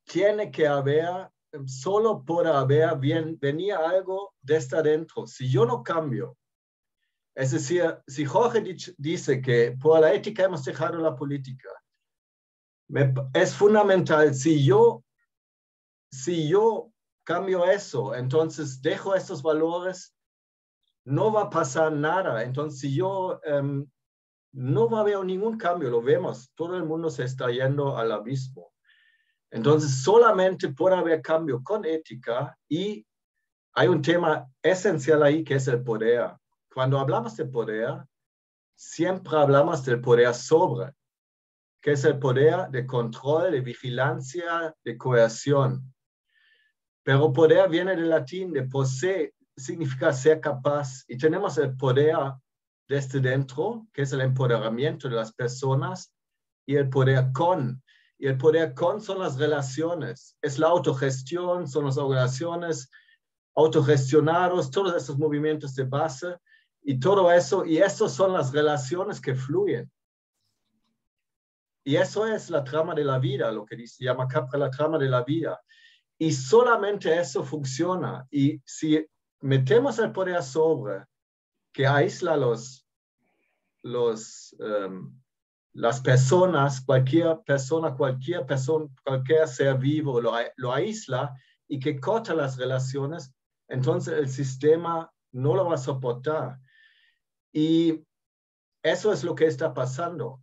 tiene que haber, solo por haber, venía algo desde adentro. Si yo no cambio, es decir, si Jorge dice que por la ética hemos dejado la política, es fundamental. Si yo cambio eso, entonces dejo estos valores, no va a pasar nada. Entonces, si yo no va a haber ningún cambio, lo vemos, todo el mundo se está yendo al abismo. Entonces, solamente puede haber cambio con ética, y hay un tema esencial ahí que es el poder. Cuando hablamos de poder, siempre hablamos del poder sobre, que es el poder de control, de vigilancia, de coerción. Pero poder viene del latín, de poseer, significa ser capaz, y tenemos el poder desde dentro, que es el empoderamiento de las personas, y el poder con. Y el poder con son las relaciones, es la autogestión, son las organizaciones autogestionados, todos esos movimientos de base, y todo eso, y eso son las relaciones que fluyen. Y eso es la trama de la vida, lo que llama Capra la trama de la vida. Y solamente eso funciona. Y si metemos el poder sobre, que aísla las personas, cualquier ser vivo lo aísla y que corta las relaciones, entonces el sistema no lo va a soportar. Y eso es lo que está pasando.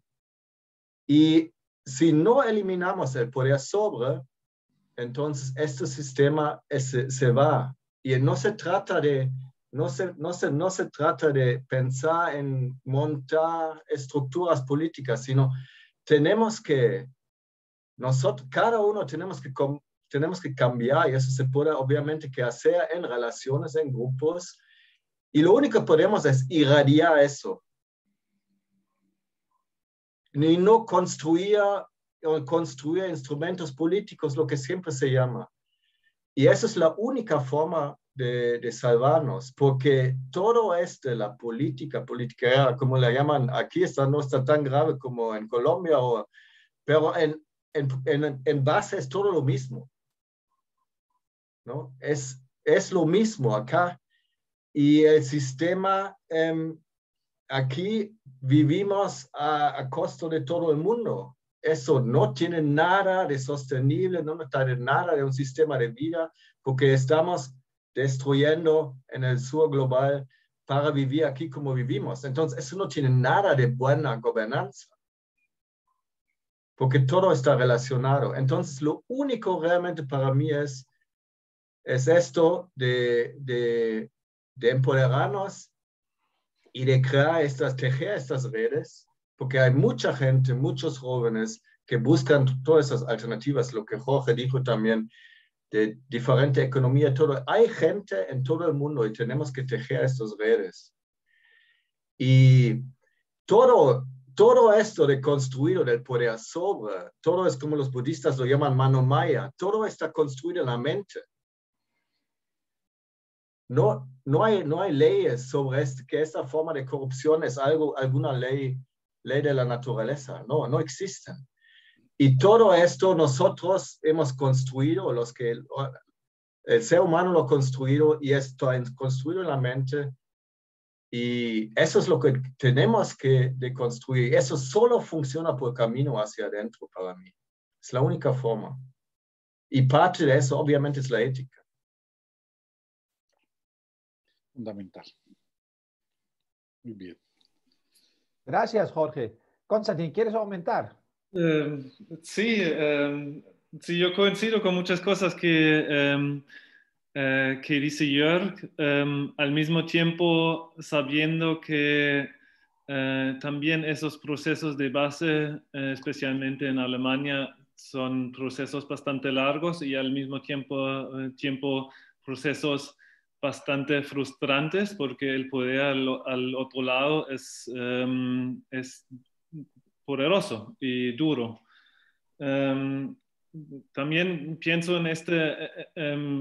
Y si no eliminamos el poder sobre, entonces este sistema se va. Y no se trata de pensar en montar estructuras políticas, sino cada uno tenemos que cambiar, y eso se puede obviamente que hacer en relaciones, en grupos, y lo único que podemos es irradiar eso. Y no construir instrumentos políticos, lo que siempre se llama. Y esa es la única forma de salvarnos, porque todo la política, como la llaman aquí, no está tan grave como en Colombia, pero en base es todo lo mismo, ¿no? Es lo mismo acá. Y el sistema, aquí vivimos a costo de todo el mundo. Eso no tiene nada de sostenible, no tiene nada de un sistema de vida, porque estamos destruyendo en el sur global para vivir aquí como vivimos. Entonces, eso no tiene nada de buena gobernanza, porque todo está relacionado. Entonces, lo único realmente para mí es esto de empoderarnos y de tejer estas redes, porque hay mucha gente, muchos jóvenes que buscan todas esas alternativas, lo que Jorge dijo también, de diferente economía, todo. Hay gente en todo el mundo y tenemos que tejer estas redes. Y todo esto de construido del poder sobre, todo es como los budistas lo llaman manomaya, todo está construido en la mente. No hay leyes sobre que esta forma de corrupción es alguna ley de la naturaleza. No existen. Y todo esto nosotros hemos construido, el ser humano lo ha construido, y esto construido en la mente. Y eso es lo que tenemos que deconstruir. Eso solo funciona por camino hacia adentro para mí. Es la única forma. Y parte de eso obviamente es la ética. Fundamental. Muy bien. Gracias, Jorge. Konstantin, ¿quieres aumentar? Sí, yo coincido con muchas cosas que que dice Jörg, al mismo tiempo sabiendo que también esos procesos de base, especialmente en Alemania, son procesos bastante largos y al mismo tiempo procesos bastante frustrantes porque el poder al otro lado es poderoso y duro. También pienso en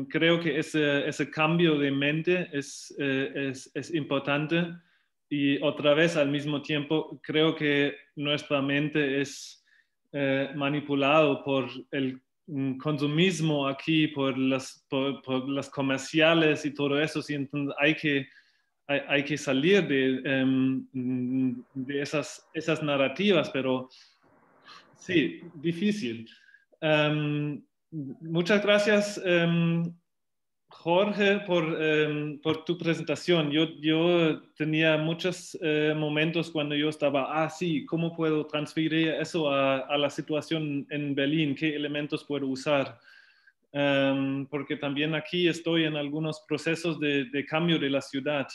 creo que ese cambio de mente es importante y otra vez al mismo tiempo creo que nuestra mente es manipulado por el consumismo aquí, por las comerciales y todo eso, y entonces hay que salir de esas narrativas, pero sí, difícil. Muchas gracias, Jorge, por tu presentación. Yo tenía muchos momentos cuando yo estaba, sí, ¿cómo puedo transferir eso a la situación en Berlín? ¿Qué elementos puedo usar? Porque también aquí estoy en algunos procesos de cambio de la ciudad.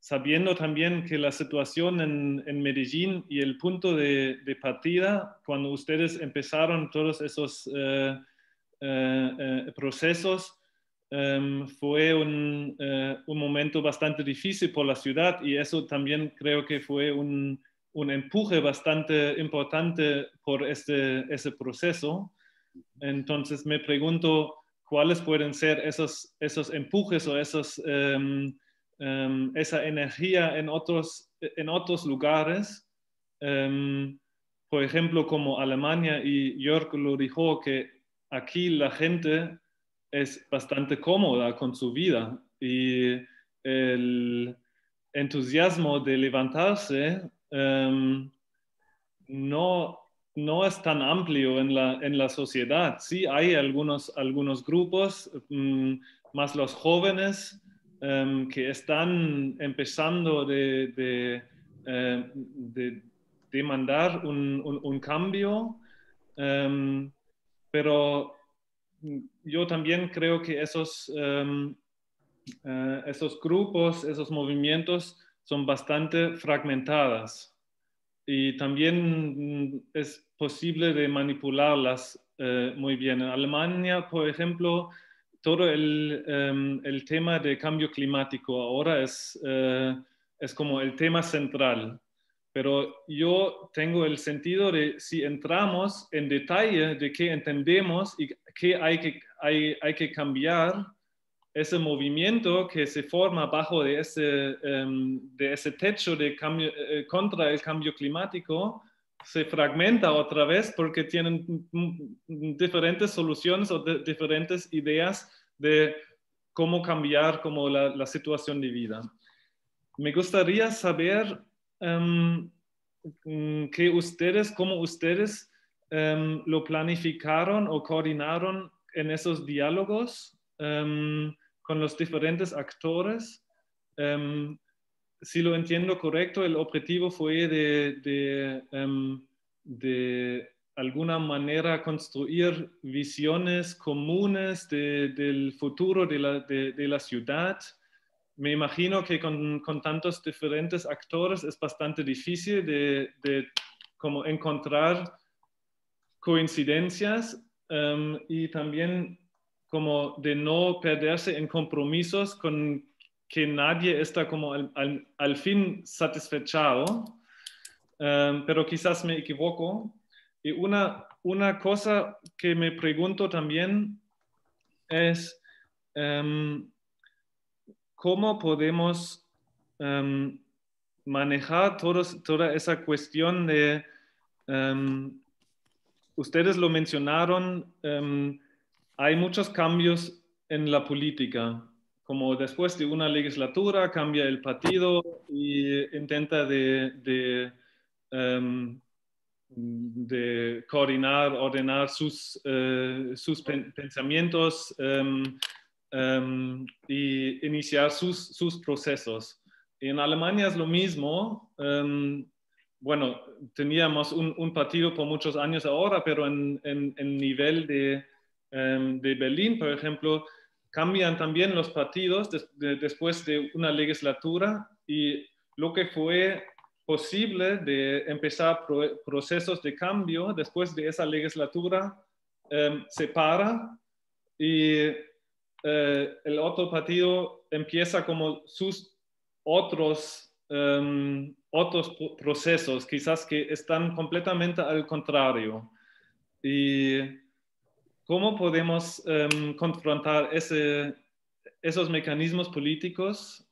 Sabiendo también que la situación en Medellín y el punto de partida, cuando ustedes empezaron todos esos procesos, fue un momento bastante difícil por la ciudad y eso también creo que fue un empuje bastante importante por ese proceso. Entonces me pregunto cuáles pueden ser esos empujes o esa energía en otros lugares, por ejemplo como Alemania, y Jörg lo dijo que aquí la gente es bastante cómoda con su vida y el entusiasmo de levantarse no es tan amplio en la sociedad. Sí hay algunos grupos, más los jóvenes, que están empezando de demandar un cambio, pero yo también creo que esos grupos, esos movimientos son bastante fragmentadas y también es posible de manipularlas muy bien. En Alemania, por ejemplo, todo el tema de cambio climático ahora es como el tema central. Pero yo tengo el sentido de si entramos en detalle de qué entendemos y qué hay que cambiar, ese movimiento que se forma bajo de ese techo de cambio, contra el cambio climático se fragmenta otra vez porque tienen diferentes soluciones o diferentes ideas de cómo cambiar como la situación de vida. Me gustaría saber cómo ustedes lo planificaron o coordinaron en esos diálogos con los diferentes actores. Si lo entiendo correcto, el objetivo fue de alguna manera construir visiones comunes del futuro de la ciudad. Me imagino que con tantos diferentes actores es bastante difícil de como encontrar coincidencias y también como de no perderse en compromisos con que nadie está como al fin satisfechado, pero quizás me equivoco. Y una cosa que me pregunto también es ¿cómo podemos manejar toda esa cuestión de, ustedes lo mencionaron, hay muchos cambios en la política, como después de una legislatura cambia el partido y intenta de coordinar, ordenar sus pensamientos y iniciar sus procesos. Y en Alemania es lo mismo. Bueno, teníamos un partido por muchos años ahora, pero en nivel de Berlín, por ejemplo, cambian también los partidos después de una legislatura, y lo que fue posible de empezar procesos de cambio después de esa legislatura se para, y el otro partido empieza como sus otros procesos, quizás que están completamente al contrario. ¿Y cómo podemos confrontar esos mecanismos políticos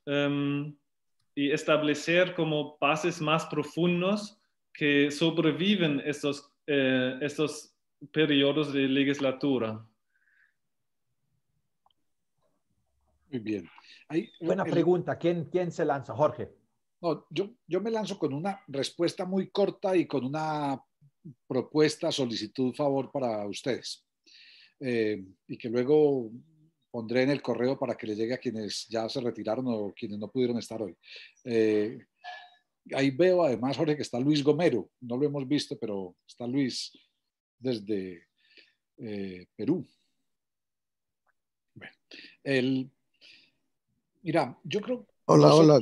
y establecer como bases más profundos que sobreviven estos periodos de legislatura? Muy bien. Buena pregunta. ¿Quién se lanza? Jorge. No, yo me lanzo con una respuesta muy corta y con una propuesta, solicitud, favor para ustedes. Y que luego pondré en el correo para que le llegue a quienes ya se retiraron o quienes no pudieron estar hoy. Ahí veo además, Jorge, que está Luis Gomero. No lo hemos visto, pero está Luis desde Perú. Bueno, mira, yo creo... Hola, hola.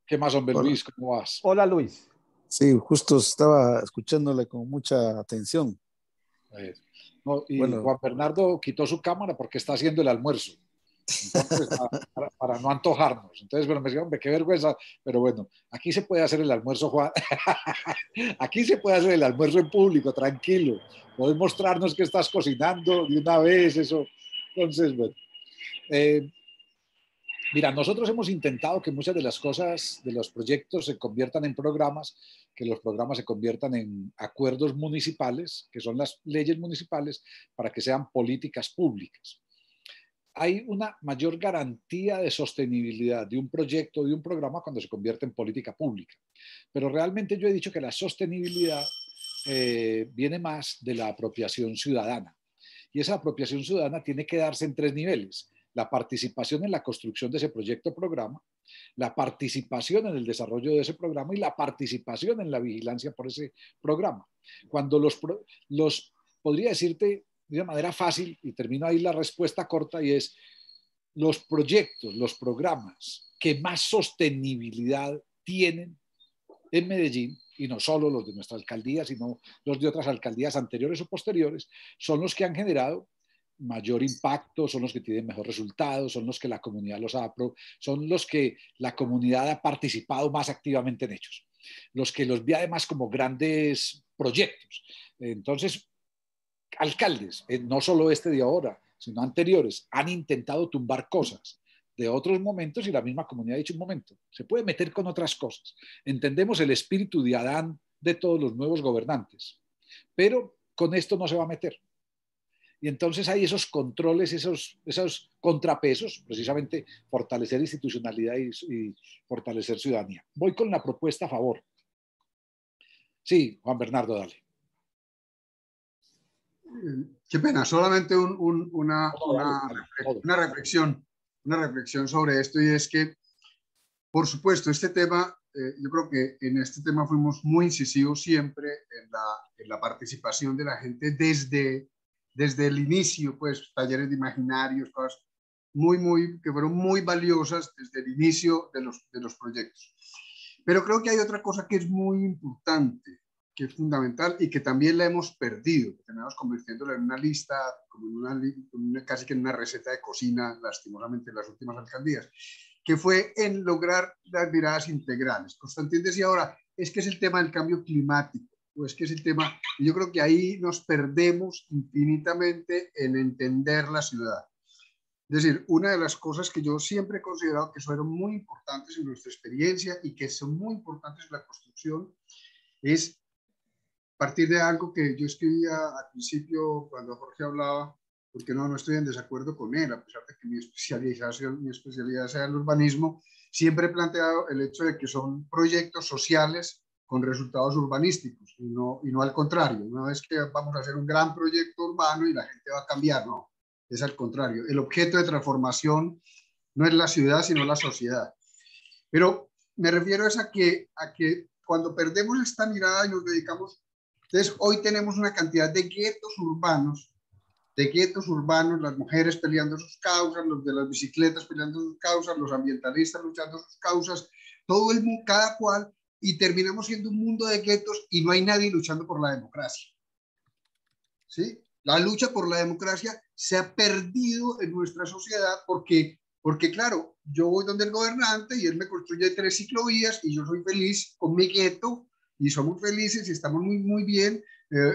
¿Qué más, hombre, Hola. Luis? ¿Cómo vas? Hola, Luis. Sí, justo estaba escuchándole con mucha atención. No, y bueno, Juan Bernardo quitó su cámara porque está haciendo el almuerzo. Entonces, para no antojarnos. Entonces, bueno, me decía, hombre, qué vergüenza. Pero bueno, aquí se puede hacer el almuerzo, Juan. Aquí se puede hacer el almuerzo en público, tranquilo. Puedes mostrarnos que estás cocinando de una vez, eso. Entonces, bueno. Mira, nosotros hemos intentado que muchas de las cosas, de los proyectos, se conviertan en programas, que los programas se conviertan en acuerdos municipales, que son las leyes municipales, para que sean políticas públicas. Hay una mayor garantía de sostenibilidad de un proyecto, de un programa, cuando se convierte en política pública. Pero realmente yo he dicho que la sostenibilidad viene más de la apropiación ciudadana. Y esa apropiación ciudadana tiene que darse en 3 niveles. La participación en la construcción de ese proyecto o programa, la participación en el desarrollo de ese programa y la participación en la vigilancia por ese programa. Cuando podría decirte de una manera fácil, y termino ahí la respuesta corta, y es los proyectos, los programas que más sostenibilidad tienen en Medellín, y no solo los de nuestra alcaldía, sino los de otras alcaldías anteriores o posteriores, son los que han generado mayor impacto, son los que tienen mejor resultados, son los que la comunidad son los que la comunidad ha participado más activamente en ellos, los que los ve además como grandes proyectos. Entonces, alcaldes, no solo este de ahora, sino anteriores, han intentado tumbar cosas de otros momentos, y la misma comunidad ha dicho un momento, se puede meter con otras cosas. Entendemos el espíritu de Adán de todos los nuevos gobernantes, pero con esto no se va a meter. Y entonces hay esos controles, esos contrapesos, precisamente fortalecer institucionalidad y fortalecer ciudadanía. Voy con la propuesta a favor. Sí, Juan Bernardo, dale. Qué pena, solamente una reflexión sobre esto, y es que, por supuesto, este tema, yo creo que en este tema fuimos muy incisivos siempre en la participación de la gente desde el inicio, pues talleres de imaginarios, cosas que fueron muy valiosas desde el inicio de los proyectos. Pero creo que hay otra cosa que es muy importante, que es fundamental y que también la hemos perdido, que tenemos convirtiéndola en una lista, como casi que en una receta de cocina, lastimosamente en las últimas alcaldías, que fue en lograr las miradas integrales. Constantín decía ahora, es que es el tema del cambio climático, pues que es el tema, y yo creo que ahí nos perdemos infinitamente en entender la ciudad. Es decir, una de las cosas que yo siempre he considerado que fueron muy importantes en nuestra experiencia y que son muy importantes en la construcción es partir de algo que yo escribía al principio cuando Jorge hablaba, porque no estoy en desacuerdo con él, a pesar de que mi especialidad sea el urbanismo, siempre he planteado el hecho de que son proyectos sociales con resultados urbanísticos y no al contrario. Una vez que vamos a hacer un gran proyecto urbano y la gente va a cambiar, no, es al contrario. El objeto de transformación no es la ciudad, sino la sociedad. Pero me refiero a que cuando perdemos esta mirada y nos dedicamos, entonces hoy tenemos una cantidad de guetos urbanos de guetos urbanos, las mujeres peleando sus causas, los de las bicicletas peleando sus causas, los ambientalistas luchando sus causas, todo el mundo, cada cual, y terminamos siendo un mundo de guetos y no hay nadie luchando por la democracia. ¿Sí? La lucha por la democracia se ha perdido en nuestra sociedad porque claro, yo voy donde el gobernante y él me construye 3 ciclovías y yo soy feliz con mi gueto y somos felices y estamos muy, muy bien.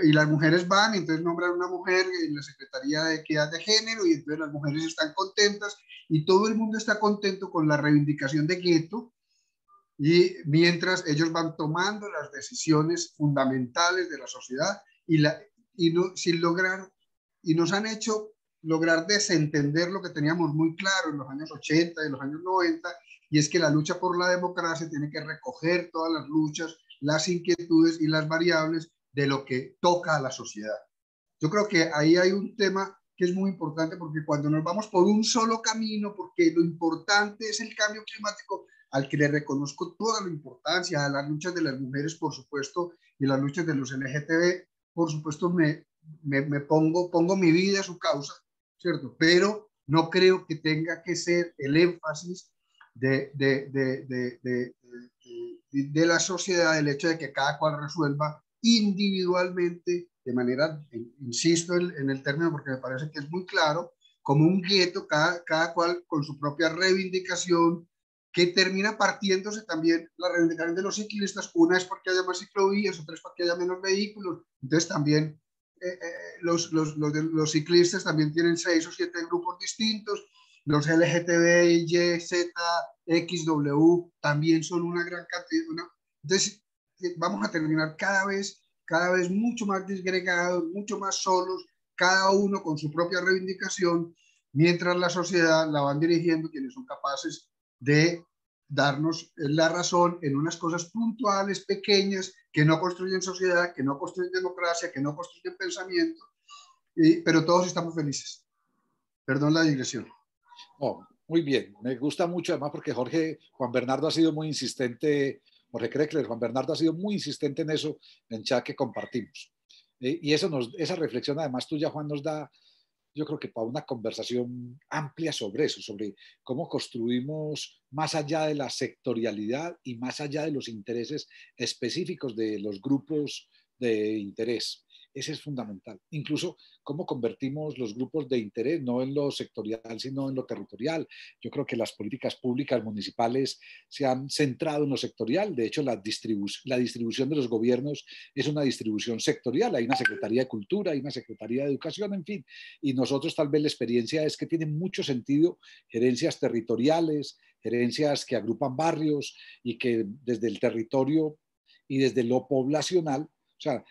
Y las mujeres van, entonces nombran una mujer en la Secretaría de Equidad de Género y entonces las mujeres están contentas y todo el mundo está contento con la reivindicación de gueto, y mientras ellos van tomando las decisiones fundamentales de la sociedad sin lograr, y nos han hecho lograr desentender lo que teníamos muy claro en los años 80 y en los años 90, y es que la lucha por la democracia tiene que recoger todas las luchas, las inquietudes y las variables de lo que toca a la sociedad. Yo creo que ahí hay un tema que es muy importante, porque cuando nos vamos por un solo camino, porque lo importante es el cambio climático, al que le reconozco toda la importancia, a las luchas de las mujeres, por supuesto, y las luchas de los LGTB, por supuesto, pongo mi vida a su causa, ¿cierto? Pero no creo que tenga que ser el énfasis de la sociedad el hecho de que cada cual resuelva individualmente, de manera, insisto en el término porque me parece que es muy claro, como un gueto, cada cual con su propia reivindicación, que termina partiéndose también la reivindicación de los ciclistas. Una es porque haya más ciclovías, otra es porque haya menos vehículos. Entonces también los ciclistas también tienen 6 o 7 grupos distintos. Los LGTB, Y, Z, X, W también son una gran cantidad. Entonces vamos a terminar cada vez mucho más disgregados, mucho más solos, cada uno con su propia reivindicación, mientras la sociedad la van dirigiendo quienes son capaces de darnos la razón en unas cosas puntuales, pequeñas, que no construyen sociedad, que no construyen democracia, que no construyen pensamiento, pero todos estamos felices. Perdón la digresión. Oh, muy bien, me gusta mucho además porque Juan Bernardo ha sido muy insistente, Jorge Kreckler, Juan Bernardo ha sido muy insistente en eso, en chat que compartimos. Y esa reflexión además tuya, Juan, nos da, yo creo que para una conversación amplia sobre eso, sobre cómo construimos más allá de la sectorialidad y más allá de los intereses específicos de los grupos de interés. Ese es fundamental. Incluso cómo convertimos los grupos de interés, no en lo sectorial, sino en lo territorial. Yo creo que las políticas públicas municipales se han centrado en lo sectorial. De hecho, la distribución de los gobiernos es una distribución sectorial. Hay una Secretaría de Cultura, hay una Secretaría de Educación, en fin. Y nosotros tal vez la experiencia es que tiene mucho sentido gerencias territoriales, gerencias que agrupan barrios y que desde el territorio y desde lo poblacional, o sea,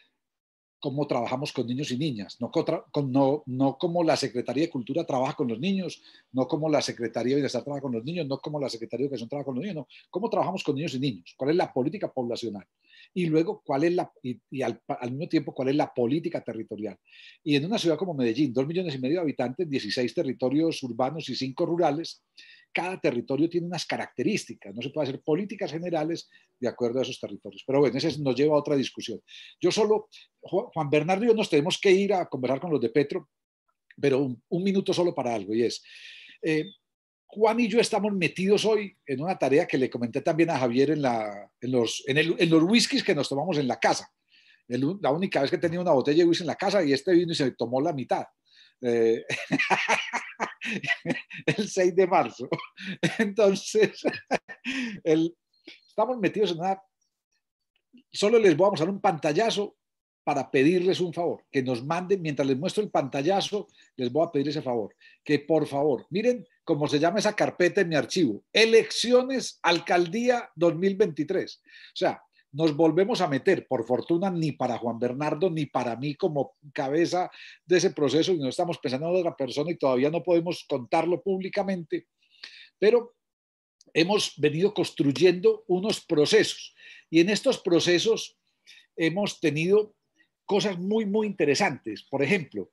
cómo trabajamos con niños y niñas, no como la Secretaría de Cultura trabaja con los niños, no como la Secretaría de Bienestar trabaja con los niños, no como la Secretaría de Educación trabaja con los niños, no, cómo trabajamos con niños y niños, cuál es la política poblacional y luego cuál es al mismo tiempo cuál es la política territorial. Y en una ciudad como Medellín, 2,5 millones de habitantes, 16 territorios urbanos y 5 rurales, cada territorio tiene unas características, no se puede hacer políticas generales de acuerdo a esos territorios. Pero bueno, ese nos lleva a otra discusión. Juan Bernardo y yo nos tenemos que ir a conversar con los de Petro, pero un minuto solo para algo, y es, Juan y yo estamos metidos hoy en una tarea que le comenté también a Javier en los whiskies que nos tomamos en la casa. La única vez que he tenido una botella de whisky en la casa, y este vino y se tomó la mitad. El 6 de marzo. Entonces, estamos metidos en una... Solo les voy a mostrar un pantallazo para pedirles un favor, que nos manden, mientras les muestro el pantallazo, les voy a pedir ese favor, que por favor, miren cómo se llama esa carpeta en mi archivo, Elecciones Alcaldía 2023. O sea, nos volvemos a meter, por fortuna, ni para Juan Bernardo ni para mí como cabeza de ese proceso, y no estamos pensando en otra persona y todavía no podemos contarlo públicamente, pero hemos venido construyendo unos procesos, y en estos procesos hemos tenido cosas muy, muy interesantes. Por ejemplo,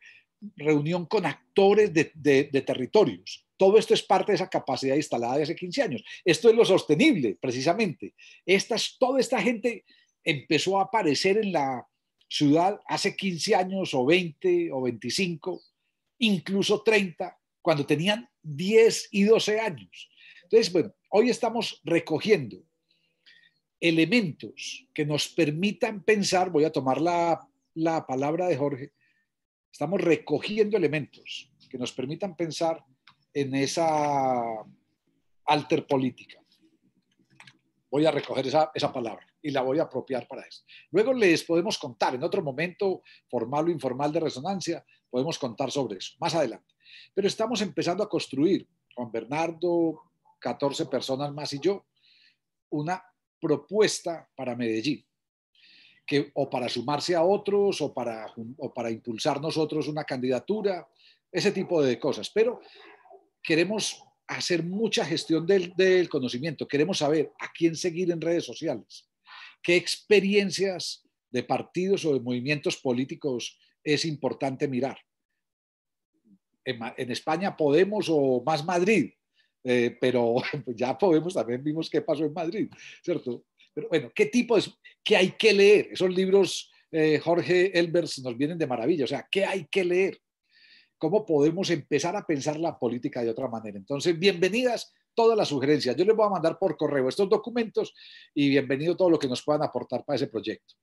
reunión con actores de territorios. Todo esto es parte de esa capacidad instalada de hace 15 años. Esto es lo sostenible, precisamente. Toda esta gente empezó a aparecer en la ciudad hace 15 años o 20 o 25 incluso 30, cuando tenían 10 y 12 años. Entonces, bueno, hoy estamos recogiendo elementos que nos permitan pensar, voy a tomar la palabra de Jorge, estamos recogiendo elementos que nos permitan pensar en esa alterpolítica. Voy a recoger esa palabra y la voy a apropiar para eso. Luego les podemos contar, en otro momento formal o informal de resonancia, podemos contar sobre eso, más adelante. Pero estamos empezando a construir, Juan Bernardo, 14 personas más y yo, una propuesta para Medellín, que o para sumarse a otros o para impulsar nosotros una candidatura, ese tipo de cosas. Pero queremos hacer mucha gestión del conocimiento, queremos saber a quién seguir en redes sociales, qué experiencias de partidos o de movimientos políticos es importante mirar. En España Podemos o Más Madrid, pero ya Podemos también vimos qué pasó en Madrid, ¿cierto? Pero bueno, ¿qué hay que leer? Esos libros, Jorge Elbers, nos vienen de maravilla. O sea, ¿qué hay que leer? ¿Cómo podemos empezar a pensar la política de otra manera? Entonces, bienvenidas todas las sugerencias. Yo les voy a mandar por correo estos documentos y bienvenido todo lo que nos puedan aportar para ese proyecto.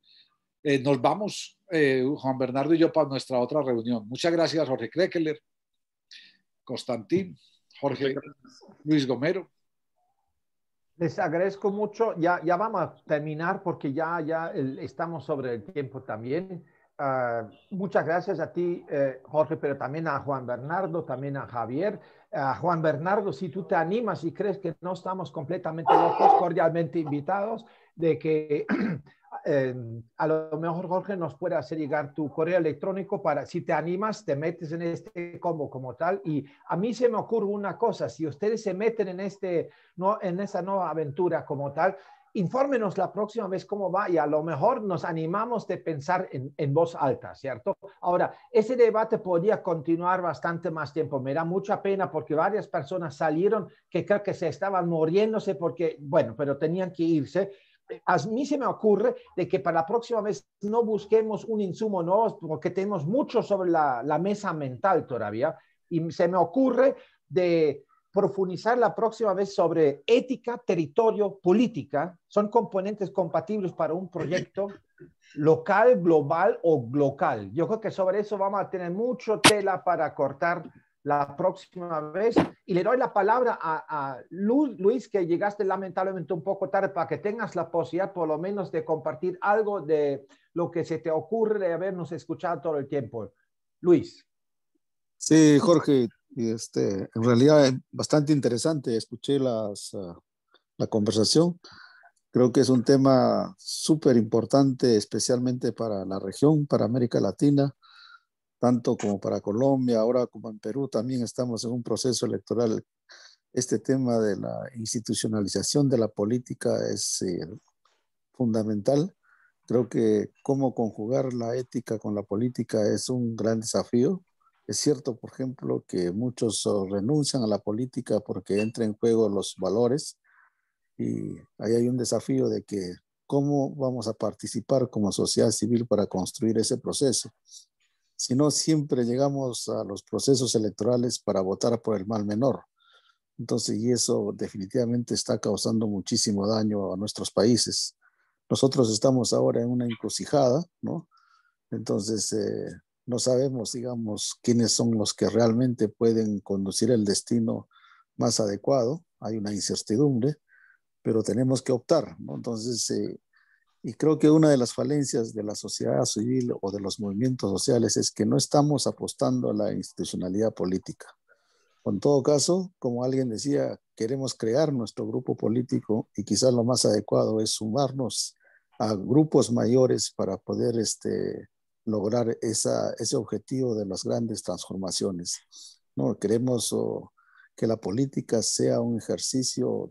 Nos vamos, Juan Bernardo y yo, para nuestra otra reunión. Muchas gracias, Jorge Krekeler, Constantín, Jorge Luis Gomero. Les agradezco mucho. Ya vamos a terminar porque ya estamos sobre el tiempo también. Muchas gracias a ti, Jorge, pero también a Juan Bernardo, también a Javier. Juan Bernardo, si tú te animas y crees que no estamos completamente locos, cordialmente invitados de que a lo mejor Jorge nos puede hacer llegar tu correo electrónico para, si te animas, te metes en este combo como tal. Y a mí se me ocurre una cosa, si ustedes se meten en esa nueva aventura como tal, infórmenos la próxima vez cómo va y a lo mejor nos animamos de pensar en voz alta, ¿cierto? Ahora, ese debate podría continuar bastante más tiempo. Me da mucha pena porque varias personas salieron que creo que se estaban muriéndose porque, bueno, pero tenían que irse. A mí se me ocurre de que para la próxima vez no busquemos un insumo nuevo porque tenemos mucho sobre la mesa mental todavía y se me ocurre de profundizar la próxima vez sobre ética, territorio, política. Son componentes compatibles para un proyecto local, global o local. Yo creo que sobre eso vamos a tener mucho tela para cortar la próxima vez. Y le doy la palabra a Luis, que llegaste lamentablemente un poco tarde, para que tengas la posibilidad por lo menos de compartir algo de lo que se te ocurre de habernos escuchado todo el tiempo. Luis. Sí, Jorge, en realidad es bastante interesante. Escuché la conversación. Creo que es un tema súper importante, especialmente para la región, para América Latina, tanto como para Colombia, ahora como en Perú también estamos en un proceso electoral. Este tema de la institucionalización de la política es fundamental. Creo que cómo conjugar la ética con la política es un gran desafío. Es cierto, por ejemplo, que muchos renuncian a la política porque entra en juego los valores y ahí hay un desafío de que cómo vamos a participar como sociedad civil para construir ese proceso. Si no, siempre llegamos a los procesos electorales para votar por el mal menor. Entonces, y eso definitivamente está causando muchísimo daño a nuestros países. Nosotros estamos ahora en una encrucijada, ¿no? Entonces, no sabemos, digamos, quiénes son los que realmente pueden conducir el destino más adecuado. Hay una incertidumbre, pero tenemos que optar, ¿no? Entonces, y creo que una de las falencias de la sociedad civil o de los movimientos sociales es que no estamos apostando a la institucionalidad política. En todo caso, como alguien decía, queremos crear nuestro grupo político y quizás lo más adecuado es sumarnos a grupos mayores para poder lograr ese objetivo de las grandes transformaciones, ¿no? Queremos que la política sea un ejercicio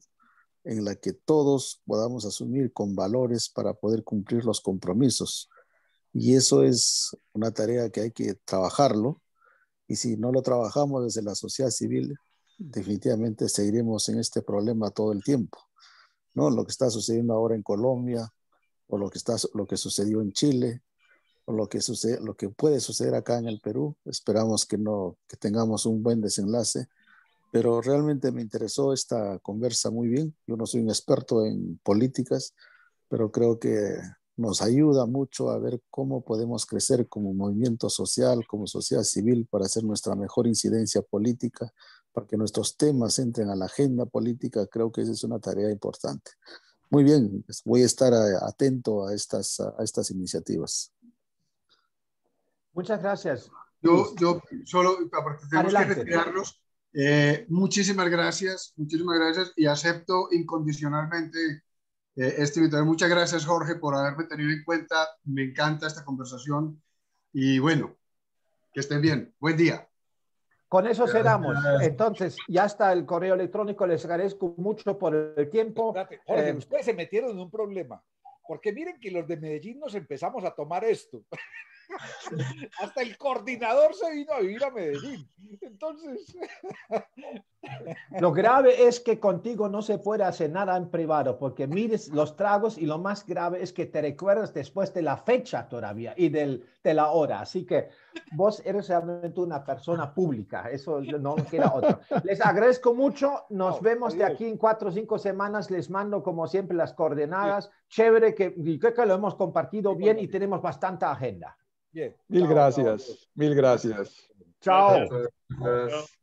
en la que todos podamos asumir con valores para poder cumplir los compromisos. Y eso es una tarea que hay que trabajarlo. Y si no lo trabajamos desde la sociedad civil, definitivamente seguiremos en este problema todo el tiempo, ¿no? Lo que está sucediendo ahora en Colombia o lo que sucedió en Chile con lo que sucede, lo que puede suceder acá en el Perú. Esperamos que tengamos un buen desenlace. Pero realmente me interesó esta conversa muy bien. Yo no soy un experto en políticas, pero creo que nos ayuda mucho a ver cómo podemos crecer como movimiento social, como sociedad civil, para hacer nuestra mejor incidencia política, para que nuestros temas entren a la agenda política. Creo que esa es una tarea importante. Muy bien, pues voy a estar atento a estas iniciativas. Muchas gracias. Yo solo, aparte tenemos Adelante. que retirarnos. Muchísimas gracias y acepto incondicionalmente este invitado. Muchas gracias, Jorge, por haberme tenido en cuenta. Me encanta esta conversación y bueno, que estén bien. Buen día. Con eso cerramos. Entonces, ya está el correo electrónico. Les agradezco mucho por el tiempo. Jorge, ustedes se metieron en un problema, porque miren que los de Medellín nos empezamos a tomar esto. Hasta el coordinador se vino a vivir a Medellín. Entonces... Lo grave es que contigo no se puede hacer nada en privado, porque mires los tragos y lo más grave es que te recuerdas después de la fecha todavía y de la hora. Así que vos eres realmente una persona pública. Eso no queda otro. Les agradezco mucho. Nos vemos de aquí en 4 o 5 semanas. Les mando como siempre las coordenadas. Chévere que lo hemos compartido bien y tenemos bastante agenda. Mil gracias. Mil gracias. Chao. Gracias.